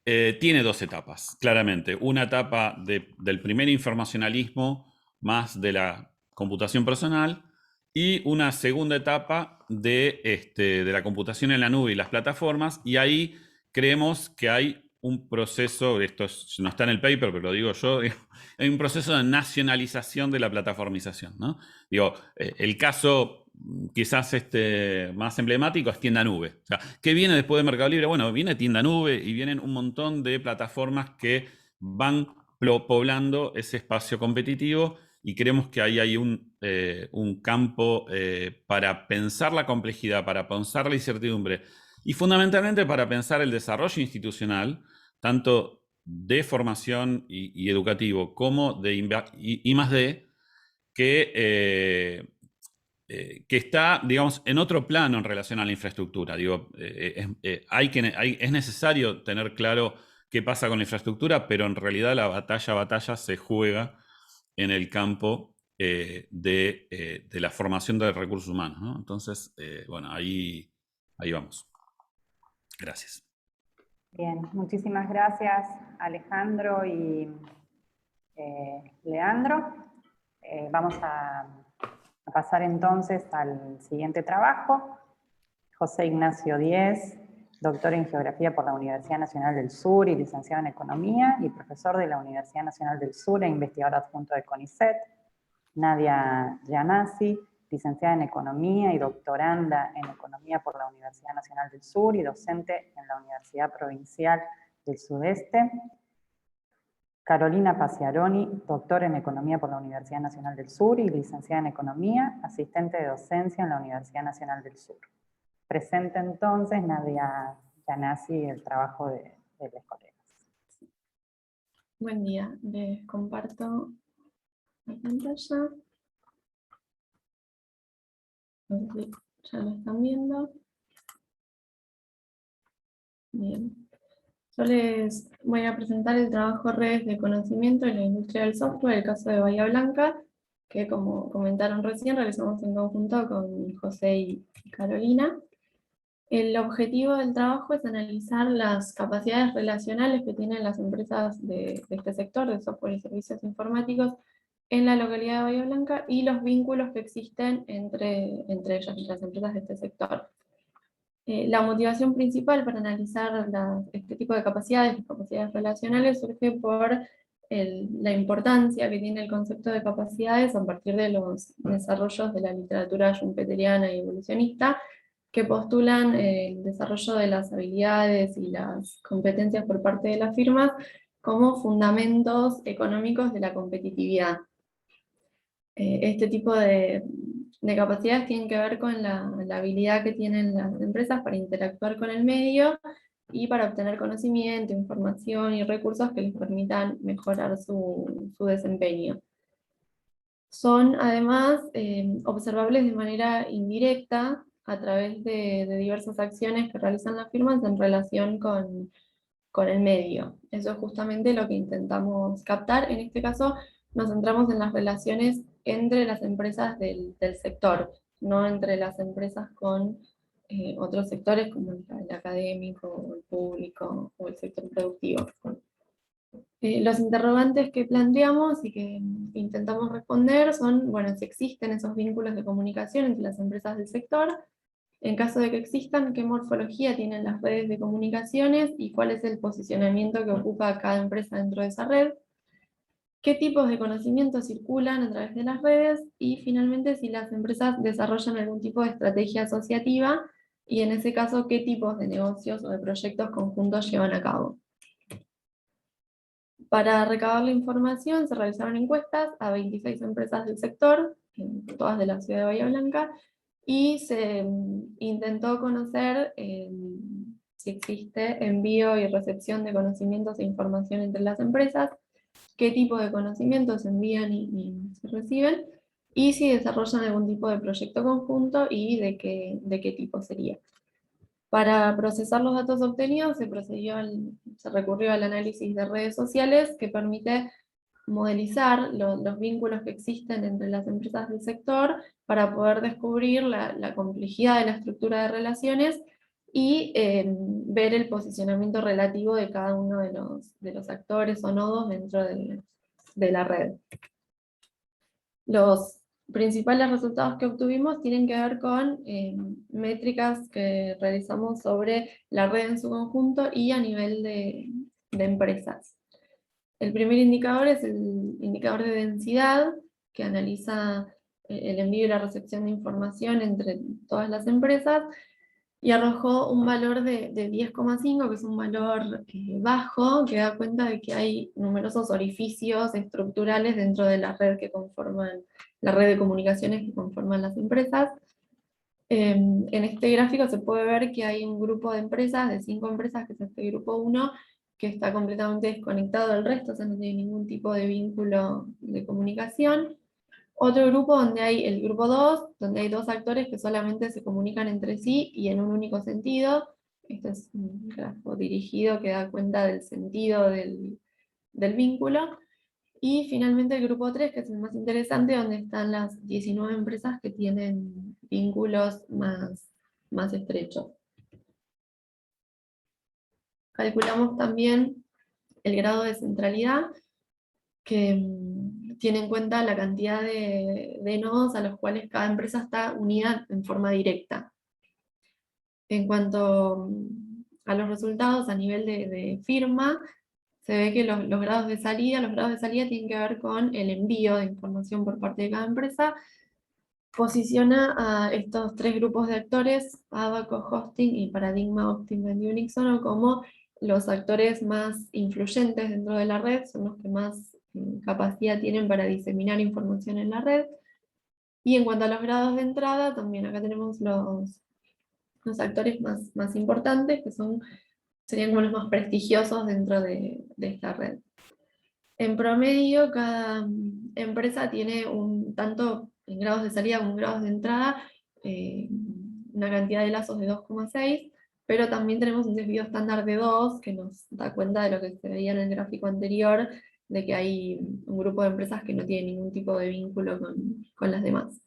tiene dos etapas, claramente. Una etapa del primer informacionalismo, más de la computación personal, y una segunda etapa de la computación en la nube y las plataformas, y ahí creemos que hay un proceso, esto no está en el paper, pero lo digo yo, hay un proceso de nacionalización de la plataformización, ¿no? Digo, el caso quizás más emblemático es tienda nube. O sea, ¿qué viene después de Mercado Libre? Bueno, viene tienda nube y vienen un montón de plataformas que van poblando ese espacio competitivo, y creemos que ahí hay un campo para pensar la complejidad, para pensar la incertidumbre y fundamentalmente para pensar el desarrollo institucional, tanto de formación y educativo como de I+D, que está, digamos, en otro plano en relación a la infraestructura. Digo, es necesario tener claro qué pasa con la infraestructura, pero en realidad la batalla se juega en el campo de la formación de recursos humanos, ¿no? Entonces, bueno, ahí vamos. Gracias. Bien, muchísimas gracias Alejandro y Leandro. Vamos a pasar entonces al siguiente trabajo. José Ignacio Díez, doctor en Geografía por la Universidad Nacional del Sur y licenciado en Economía y profesor de la Universidad Nacional del Sur e investigador adjunto de CONICET. Nadia Janasi, licenciada en Economía y doctoranda en Economía por la Universidad Nacional del Sur y docente en la Universidad Provincial del Sudeste. Carolina Paciaroni, doctora en Economía por la Universidad Nacional del Sur y licenciada en Economía, asistente de docencia en la Universidad Nacional del Sur. Presenta entonces Nadia Janasi el trabajo de los colegas. Buen día, les comparto la pantalla. No sé si ya lo están viendo. Bien. Yo les voy a presentar el trabajo Redes de Conocimiento en la Industria del Software, el caso de Bahía Blanca, que como comentaron recién, realizamos en conjunto con José y Carolina. El objetivo del trabajo es analizar las capacidades relacionales que tienen las empresas de este sector, de software y servicios informáticos, en la localidad de Bahía Blanca y los vínculos que existen entre ellas, las empresas de este sector. La motivación principal para analizar este tipo de capacidades relacionales, surge por la importancia que tiene el concepto de capacidades a partir de los desarrollos de la literatura schumpeteriana y evolucionista, que postulan el desarrollo de las habilidades y las competencias por parte de las firmas como fundamentos económicos de la competitividad. Este tipo de capacidades tienen que ver con la habilidad que tienen las empresas para interactuar con el medio y para obtener conocimiento, información y recursos que les permitan mejorar su desempeño. Son además observables de manera indirecta a través de diversas acciones que realizan las firmas en relación con el medio. Eso es justamente lo que intentamos captar. En este caso nos centramos en las relaciones entre las empresas del sector, no entre las empresas con otros sectores como el académico, el público o el sector productivo. Los interrogantes que planteamos y que intentamos responder son, bueno, si existen esos vínculos de comunicación entre las empresas del sector, En caso de que existan, qué morfología tienen las redes de comunicaciones y cuál es el posicionamiento que ocupa cada empresa dentro de esa red, qué tipos de conocimientos circulan a través de las redes y finalmente si las empresas desarrollan algún tipo de estrategia asociativa y en ese caso qué tipos de negocios o de proyectos conjuntos llevan a cabo. Para recabar la información se realizaron encuestas a 26 empresas del sector, todas de la ciudad de Bahía Blanca, y se intentó conocer si existe envío y recepción de conocimientos e información entre las empresas, qué tipo de conocimientos se envían y se reciben, y si desarrollan algún tipo de proyecto conjunto y de qué tipo sería. Para procesar los datos obtenidos se recurrió al análisis de redes sociales que permite modelizar los vínculos que existen entre las empresas del sector para poder descubrir la complejidad de la estructura de relaciones y ver el posicionamiento relativo de cada uno de los actores o nodos dentro de la red. Los principales resultados que obtuvimos tienen que ver con métricas que realizamos sobre la red en su conjunto y a nivel de empresas. El primer indicador es el indicador de densidad, que analiza el envío y la recepción de información entre todas las empresas, y arrojó un valor de 10,5, que es un valor bajo, que da cuenta de que hay numerosos orificios estructurales dentro de la red que conforman, la red de comunicaciones que conforman las empresas. En este gráfico se puede ver que hay un grupo de empresas, de 5 empresas, que es este grupo 1, que está completamente desconectado del resto, o sea, no tiene ningún tipo de vínculo de comunicación. Otro grupo donde hay el grupo 2, donde hay 2 actores que solamente se comunican entre sí y en un único sentido. Este es un gráfico dirigido que da cuenta del sentido del vínculo. Y finalmente el grupo 3, que es el más interesante, donde están las 19 empresas que tienen vínculos más estrechos. Calculamos también el grado de centralidad, que tiene en cuenta la cantidad de nodos a los cuales cada empresa está unida en forma directa. En cuanto a los resultados a nivel de firma, se ve que los grados de salida tienen que ver con el envío de información por parte de cada empresa. Posiciona a estos 3 grupos de actores, Abaco, Hosting y Paradigma, Optima y Unixono, como los actores más influyentes dentro de la red, son los que más capacidad tienen para diseminar información en la red. Y en cuanto a los grados de entrada, también acá tenemos los actores más importantes, que serían como los más prestigiosos dentro de esta red. En promedio, cada empresa tiene tanto en grados de salida como en grados de entrada, una cantidad de lazos de 2,6, pero también tenemos un desvío estándar de 2, que nos da cuenta de lo que se veía en el gráfico anterior, de que hay un grupo de empresas que no tiene ningún tipo de vínculo con las demás.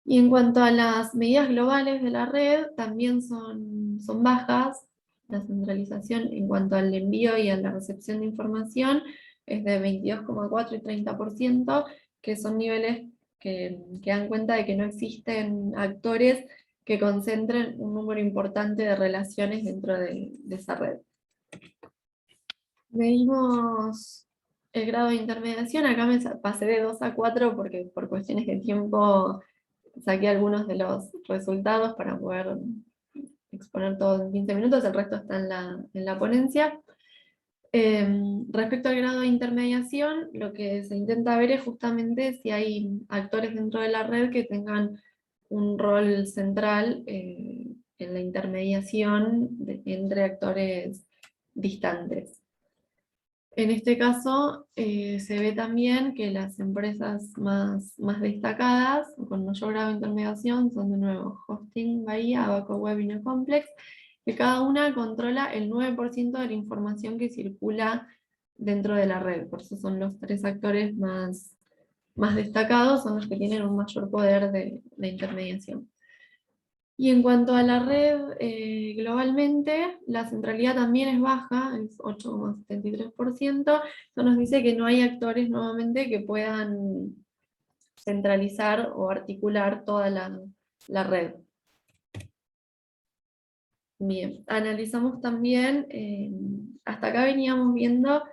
Y en cuanto a las medidas globales de la red, también son bajas. La centralización en cuanto al envío y a la recepción de información es de 22,4 y 30%, que son niveles que dan cuenta de que no existen actores que concentren un número importante de relaciones dentro de esa red. Medimos el grado de intermediación, acá me pasé de 2 a 4 porque por cuestiones de tiempo saqué algunos de los resultados para poder exponer todo en 15 minutos, el resto está en la ponencia. Respecto al grado de intermediación, lo que se intenta ver es justamente si hay actores dentro de la red que tengan un rol central en la intermediación entre actores distantes. En este caso, se ve también que las empresas más destacadas, con mayor grado de intermediación, son de nuevo Hosting, Bahía, Abaco Web y Neocomplex, que cada una controla el 9% de la información que circula dentro de la red. Por eso son los 3 actores más destacados, son los que tienen un mayor poder de intermediación. Y en cuanto a la red, globalmente, la centralidad también es baja, es 8,73%. Eso nos dice que no hay actores nuevamente que puedan centralizar o articular toda la red. Bien, analizamos también, hasta acá veníamos viendo,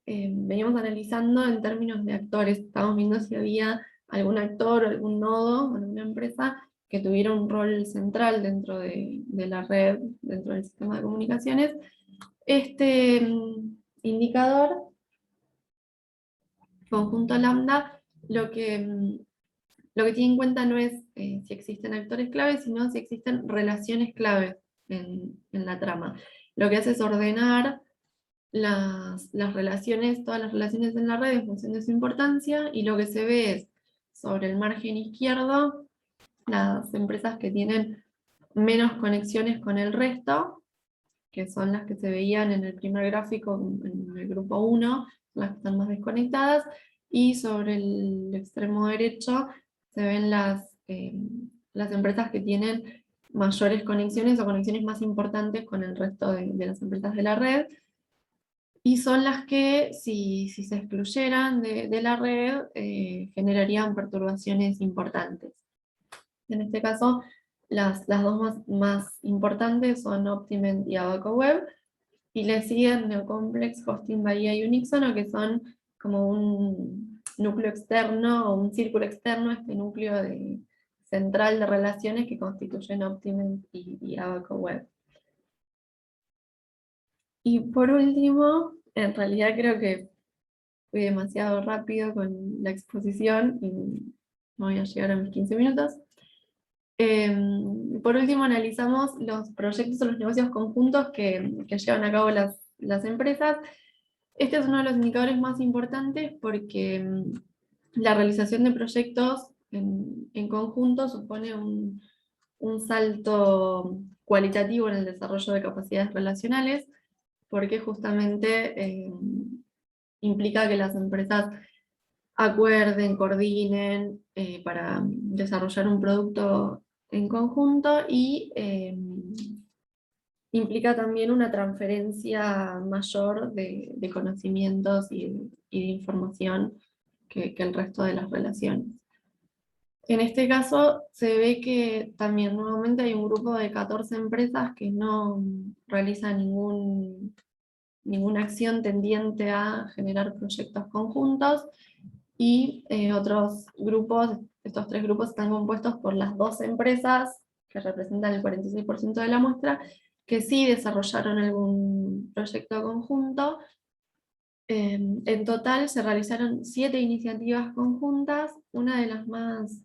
veníamos analizando en términos de actores, estábamos viendo si había algún actor o algún nodo, alguna empresa que tuviera un rol central dentro de la red, dentro del sistema de comunicaciones. Este indicador, conjunto lambda, lo que tiene en cuenta no es si existen actores claves, sino si existen relaciones claves en la trama. Lo que hace es ordenar las relaciones, todas las relaciones en la red en función de su importancia, y lo que se ve es, sobre el margen izquierdo, las empresas que tienen menos conexiones con el resto, que son las que se veían en el primer gráfico, en el grupo 1, las que están más desconectadas, y sobre el extremo derecho se ven las empresas que tienen mayores conexiones o conexiones más importantes con el resto de las empresas de la red, y son las que, si se excluyeran de la red, generarían perturbaciones importantes. En este caso, las dos más importantes son Optiment y Abaco Web, y le siguen Neocomplex, Hosting Bahía y Unixono, que son como un núcleo externo o un círculo externo, este núcleo central de relaciones que constituyen Optiment y Abaco Web. Y por último, en realidad creo que fui demasiado rápido con la exposición y no voy a llegar a mis 15 minutos. Por último, analizamos los proyectos o los negocios conjuntos que llevan a cabo las empresas. Este es uno de los indicadores más importantes porque la realización de proyectos en conjunto supone un salto cualitativo en el desarrollo de capacidades relacionales, porque justamente implica que las empresas acuerden, coordinen para desarrollar un producto en conjunto, y implica también una transferencia mayor de conocimientos y de información que el resto de las relaciones. En este caso se ve que también nuevamente hay un grupo de 14 empresas que no realizan ninguna acción tendiente a generar proyectos conjuntos, y otros grupos, estos 3 grupos están compuestos por las 2 empresas que representan el 46% de la muestra, que sí desarrollaron algún proyecto conjunto. En total se realizaron 7 iniciativas conjuntas. Una de las más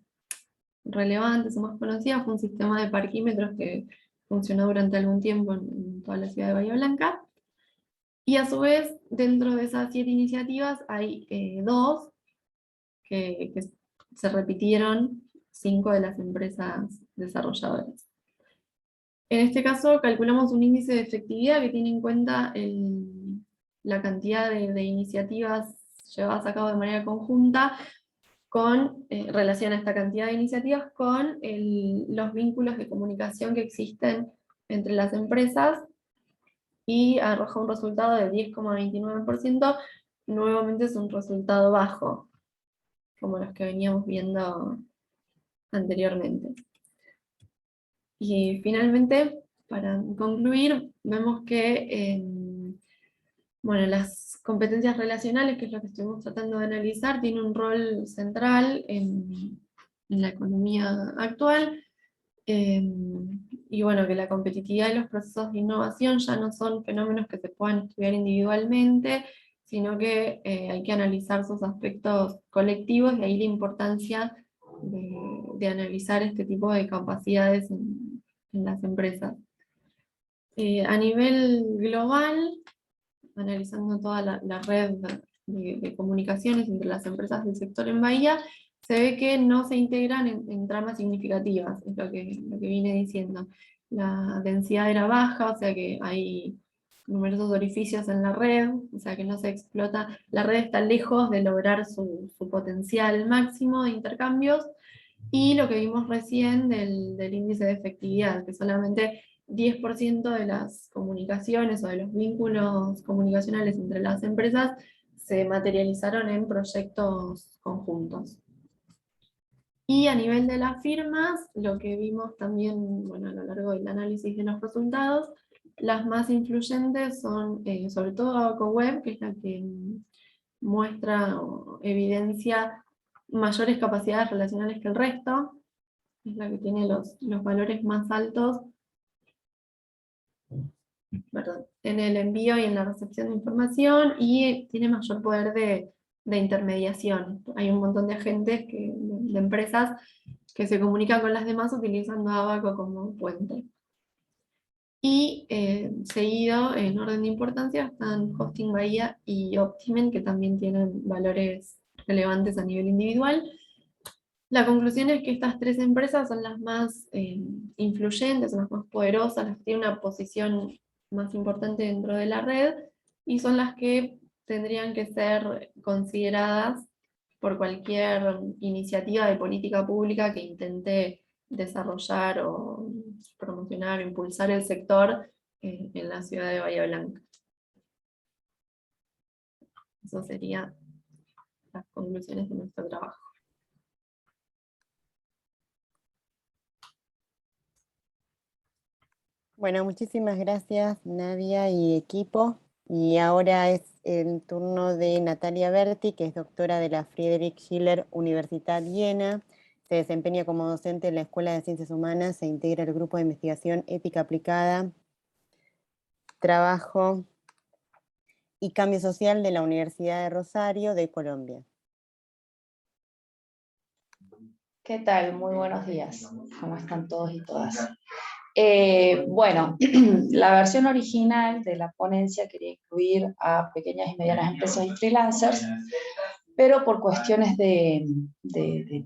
relevantes o más conocidas fue un sistema de parquímetros que funcionó durante algún tiempo en toda la ciudad de Bahía Blanca. Y a su vez, dentro de esas 7 iniciativas hay 2 que se repitieron 5 de las empresas desarrolladoras. En este caso calculamos un índice de efectividad que tiene en cuenta la cantidad de iniciativas llevadas a cabo de manera conjunta, con relación a esta cantidad de iniciativas con los vínculos de comunicación que existen entre las empresas, y arroja un resultado de 10,29%, nuevamente es un resultado bajo, como los que veníamos viendo anteriormente. Y finalmente, para concluir, vemos que bueno, las competencias relacionales, que es lo que estuvimos tratando de analizar, tienen un rol central en la economía actual, y bueno, que la competitividad y los procesos de innovación ya no son fenómenos que se puedan estudiar individualmente, sino que hay que analizar sus aspectos colectivos, y ahí la importancia de analizar este tipo de capacidades en las empresas. A nivel global, analizando toda la red de comunicaciones entre las empresas del sector en Bahía, se ve que no se integran en tramas significativas, es lo que vine diciendo. La densidad era baja, o sea que hay numerosos orificios en la red, o sea que no se explota, la red está lejos de lograr su potencial máximo de intercambios, y lo que vimos recién del índice de efectividad, que solamente 10% de las comunicaciones o de los vínculos comunicacionales entre las empresas se materializaron en proyectos conjuntos. Y a nivel de las firmas, lo que vimos también, bueno, a lo largo del análisis de los resultados, las más influyentes son sobre todo Abaco Web, que es la que muestra o evidencia mayores capacidades relacionales que el resto, es la que tiene los valores más altos, perdón, en el envío y en la recepción de información, y tiene mayor poder de intermediación. Hay un montón de agentes, de empresas, que se comunican con las demás utilizando Abaco como puente. Y seguido, en orden de importancia, están Hosting Bahía y Optimen, que también tienen valores relevantes a nivel individual. La conclusión es que estas tres empresas son las más influyentes, son las más poderosas, las que tienen una posición más importante dentro de la red, y son las que tendrían que ser consideradas por cualquier iniciativa de política pública que intente desarrollar o promocionar o impulsar el sector en la ciudad de Bahía Blanca. Eso serían las conclusiones de nuestro trabajo. Bueno, muchísimas gracias Nadia y equipo. Y ahora es el turno de Natalia Berti, que es doctora de la Friedrich Schiller Universität Viena. Se desempeña como docente en la Escuela de Ciencias Humanas e integra el grupo de investigación ética aplicada, trabajo y cambio social de la Universidad de Rosario de Colombia. ¿Qué tal? Muy buenos días. ¿Cómo están todos y todas? Bueno, la versión original de la ponencia quería incluir a pequeñas y medianas empresas y freelancers, pero por cuestiones de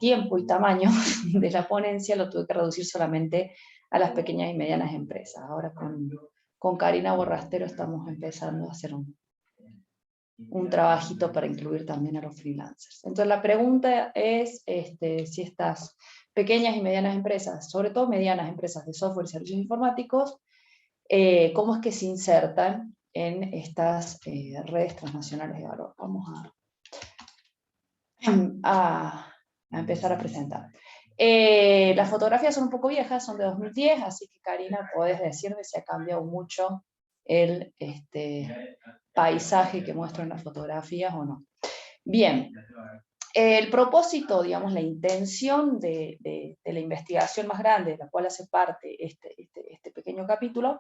tiempo y tamaño de la ponencia lo tuve que reducir solamente a las pequeñas y medianas empresas. Ahora con Karina Borrastero estamos empezando a hacer un trabajito para incluir también a los freelancers. Entonces la pregunta es si estas pequeñas y medianas empresas, sobre todo medianas empresas de software y servicios informáticos, cómo es que se insertan en estas redes transnacionales de valor. Vamos a empezar a presentar. Las fotografías son un poco viejas, son de 2010, así que Karina, podés decirme si ha cambiado mucho el paisaje que muestran las fotografías o no. Bien, el propósito, digamos, la intención de la investigación más grande, de la cual hace parte este pequeño capítulo,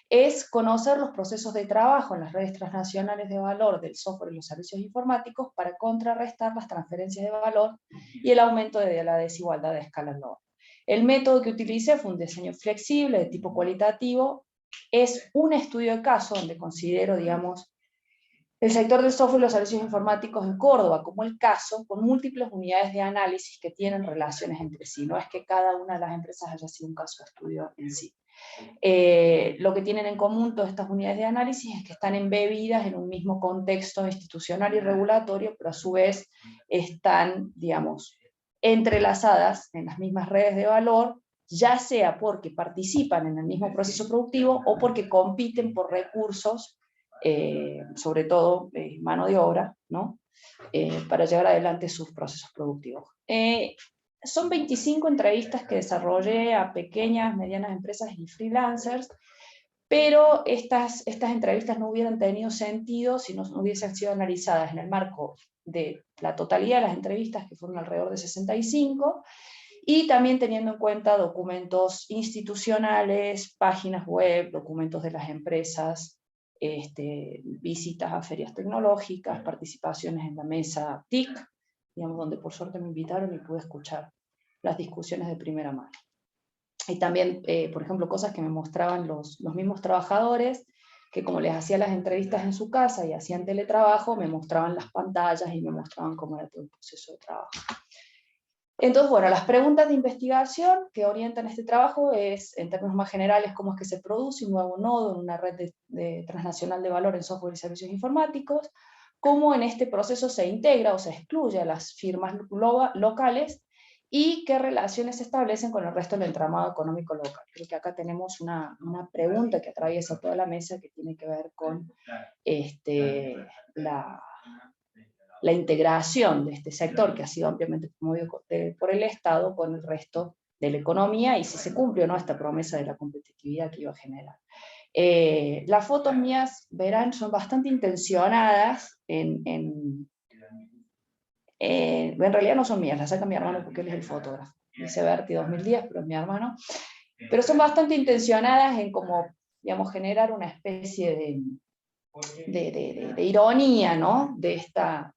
es conocer los procesos de trabajo en las redes transnacionales de valor del software y los servicios informáticos para contrarrestar las transferencias de valor y el aumento de la desigualdad de escala global. El método que utilicé fue un diseño flexible de tipo cualitativo. Es un estudio de caso donde considero, digamos, el sector del software y los servicios informáticos en Córdoba como el caso, con múltiples unidades de análisis que tienen relaciones entre sí. No es que cada una de las empresas haya sido un caso de estudio en sí. Lo que tienen en común todas estas unidades de análisis es que están embebidas en un mismo contexto institucional y regulatorio, pero a su vez están, digamos, entrelazadas en las mismas redes de valor, ya sea porque participan en el mismo proceso productivo o porque compiten por recursos, sobre todo mano de obra, ¿no? Para llevar adelante sus procesos productivos. Son 25 entrevistas que desarrollé a pequeñas, medianas empresas y freelancers, pero estas entrevistas no hubieran tenido sentido si no hubiesen sido analizadas en el marco de la totalidad de las entrevistas, que fueron alrededor de 65, y también teniendo en cuenta documentos institucionales, páginas web, documentos de las empresas, visitas a ferias tecnológicas, participaciones en la mesa TIC, digamos, donde por suerte me invitaron y pude escuchar las discusiones de primera mano. Y también, por ejemplo, cosas que me mostraban los mismos trabajadores, que como les hacía las entrevistas en su casa y hacían teletrabajo, me mostraban las pantallas y me mostraban cómo era todo el proceso de trabajo. Entonces, bueno, las preguntas de investigación que orientan este trabajo es, en términos más generales, cómo es que se produce un nuevo nodo en una red transnacional de valor en software y servicios informáticos, cómo en este proceso se integra o se excluye a las firmas locales y qué relaciones se establecen con el resto del entramado económico local. Creo que acá tenemos una pregunta que atraviesa toda la mesa que tiene que ver con la integración de este sector, que ha sido ampliamente promovido por el Estado, con el resto de la economía, y si se cumple o no esta promesa de la competitividad que iba a generar. Las fotos mías, verán, son bastante intencionadas en realidad no son mías, las saca mi hermano porque él es el fotógrafo. Dice Berti 2010, pero es mi hermano. Pero son bastante intencionadas en como, digamos, generar una especie de ironía, ¿no? De esta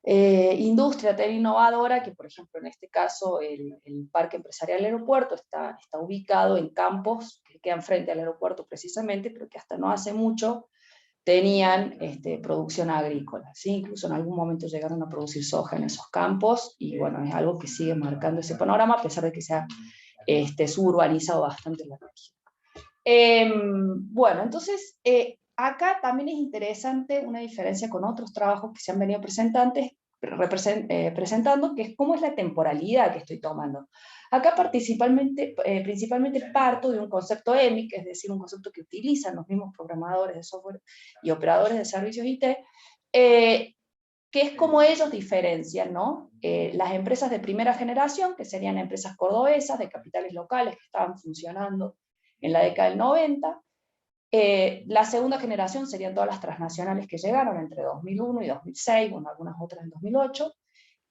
industria tan innovadora, que por ejemplo en este caso el Parque Empresarial del Aeropuerto está ubicado en campos que quedan frente al aeropuerto precisamente, pero que hasta no hace mucho tenían producción agrícola, ¿sí? Incluso en algún momento llegaron a producir soja en esos campos, y bueno, es algo que sigue marcando ese panorama, a pesar de que se ha suburbanizado bastante la región. Bueno, entonces, acá también es interesante una diferencia con otros trabajos que se han venido presentando, que es cómo es la temporalidad que estoy tomando. Acá principalmente parto de un concepto EMIC, es decir, un concepto que utilizan los mismos programadores de software y operadores de servicios IT, que es como ellos diferencian, ¿no? Las empresas de primera generación, que serían empresas cordobesas, de capitales locales que estaban funcionando en la década del 90, la segunda generación serían todas las transnacionales que llegaron entre 2001 y 2006, bueno, algunas otras en 2008,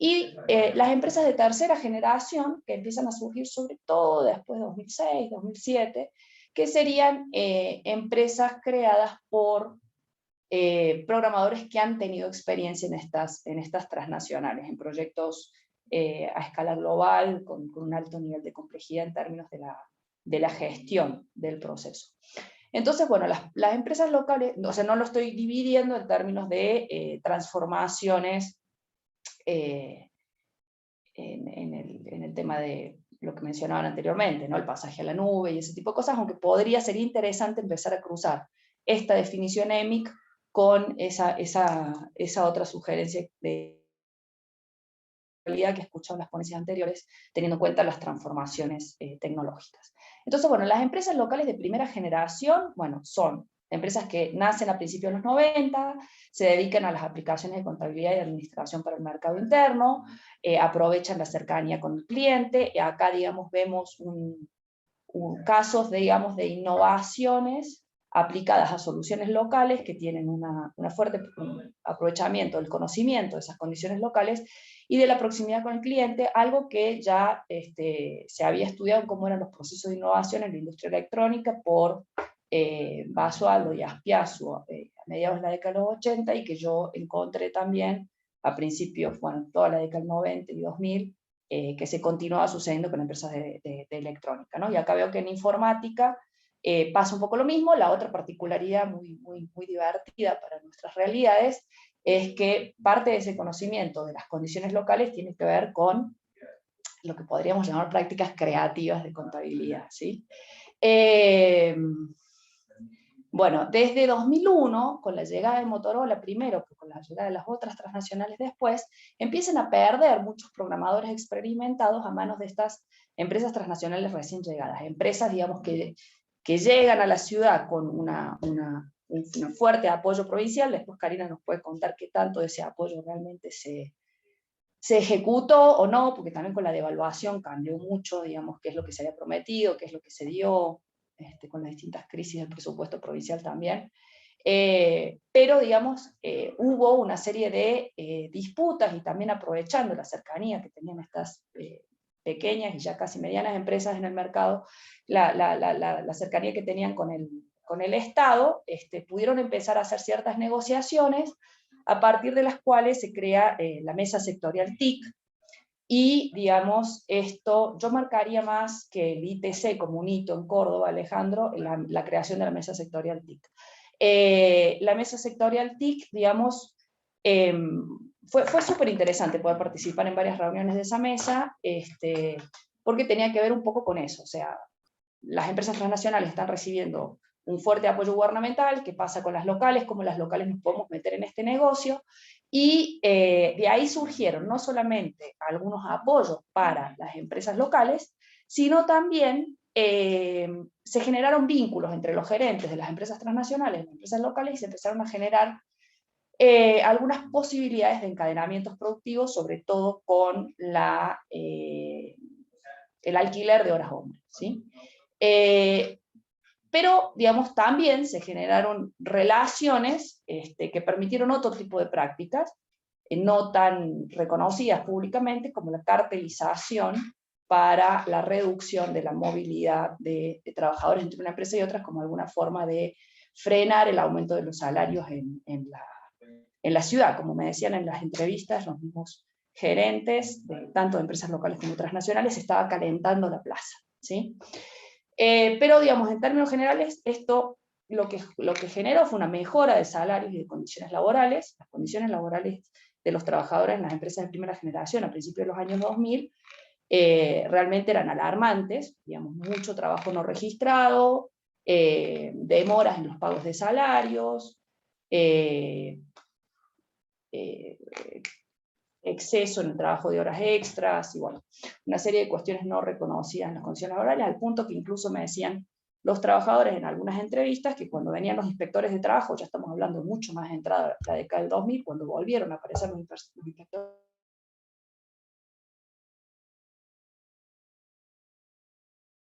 y las empresas de tercera generación, que empiezan a surgir sobre todo después de 2006, 2007, que serían empresas creadas por programadores que han tenido experiencia en estas transnacionales, en proyectos a escala global, con un alto nivel de complejidad en términos de la gestión del proceso. Entonces, bueno, las empresas locales, o sea, no lo estoy dividiendo en términos de transformaciones en el tema de lo que mencionaban anteriormente, ¿no? El pasaje a la nube y ese tipo de cosas, aunque podría ser interesante empezar a cruzar esta definición EMIC con esa otra sugerencia de realidad que he escuchado en las ponencias anteriores, teniendo en cuenta las transformaciones tecnológicas. Entonces, bueno, las empresas locales de primera generación, bueno, son empresas que nacen a principios de los 90, se dedican a las aplicaciones de contabilidad y administración para el mercado interno, aprovechan la cercanía con el cliente, y acá, digamos, vemos casos, digamos, de innovaciones aplicadas a soluciones locales que tienen una fuerte aprovechamiento del conocimiento de esas condiciones locales y de la proximidad con el cliente, algo que ya se había estudiado en cómo eran los procesos de innovación en la industria electrónica por Basualdo y Aspiazu a mediados de la década de los 80, y que yo encontré también a principios, bueno, toda la década del 90 y 2000, que se continuaba sucediendo con empresas de electrónica, ¿no? Y acá veo que en informática pasa un poco lo mismo. La otra particularidad muy divertida para nuestras realidades es que parte de ese conocimiento de las condiciones locales tiene que ver con lo que podríamos llamar prácticas creativas de contabilidad, ¿sí? Bueno, desde 2001, con la llegada de Motorola primero, pero con la llegada de las otras transnacionales después, empiezan a perder muchos programadores experimentados a manos de estas empresas transnacionales recién llegadas. Empresas, digamos, que llegan a la ciudad con un fuerte apoyo provincial. Después Karina nos puede contar qué tanto de ese apoyo realmente se ejecutó o no, porque también con la devaluación cambió mucho, digamos, qué es lo que se había prometido, qué es lo que se dio, con las distintas crisis del presupuesto provincial también. Pero, digamos, hubo una serie de disputas, y también aprovechando la cercanía que tenían estas pequeñas y ya casi medianas empresas en el mercado, la cercanía que tenían con el Estado, pudieron empezar a hacer ciertas negociaciones, a partir de las cuales se crea la mesa sectorial TIC, y, digamos, esto yo marcaría más que el ITC como un hito en Córdoba, Alejandro, la creación de la mesa sectorial TIC. La mesa sectorial TIC, digamos, fue súper interesante poder participar en varias reuniones de esa mesa, porque tenía que ver un poco con eso. O sea, las empresas transnacionales están recibiendo un fuerte apoyo gubernamental. ¿Qué pasa con las locales? ¿Cómo las locales nos podemos meter en este negocio? Y de ahí surgieron no solamente algunos apoyos para las empresas locales, sino también se generaron vínculos entre los gerentes de las empresas transnacionales y las empresas locales, y se empezaron a generar algunas posibilidades de encadenamientos productivos, sobre todo con el alquiler de horas hombre, ¿sí? Pero, digamos, también se generaron relaciones que permitieron otro tipo de prácticas, no tan reconocidas públicamente, como la cartelización para la reducción de la movilidad de trabajadores entre una empresa y otra, como alguna forma de frenar el aumento de los salarios en la ciudad. Como me decían en las entrevistas, los mismos gerentes, tanto de empresas locales como transnacionales, estaba calentando la plaza, ¿sí? Pero, digamos, en términos generales, esto lo que generó fue una mejora de salarios y de condiciones laborales. Las condiciones laborales de los trabajadores en las empresas de primera generación a principios de los años 2000 realmente eran alarmantes, digamos, mucho trabajo no registrado, demoras en los pagos de salarios, exceso en el trabajo de horas extras, y bueno, una serie de cuestiones no reconocidas en las condiciones laborales, al punto que incluso me decían los trabajadores en algunas entrevistas que cuando venían los inspectores de trabajo, ya estamos hablando mucho más entrada la década del 2000, cuando volvieron a aparecer los inspectores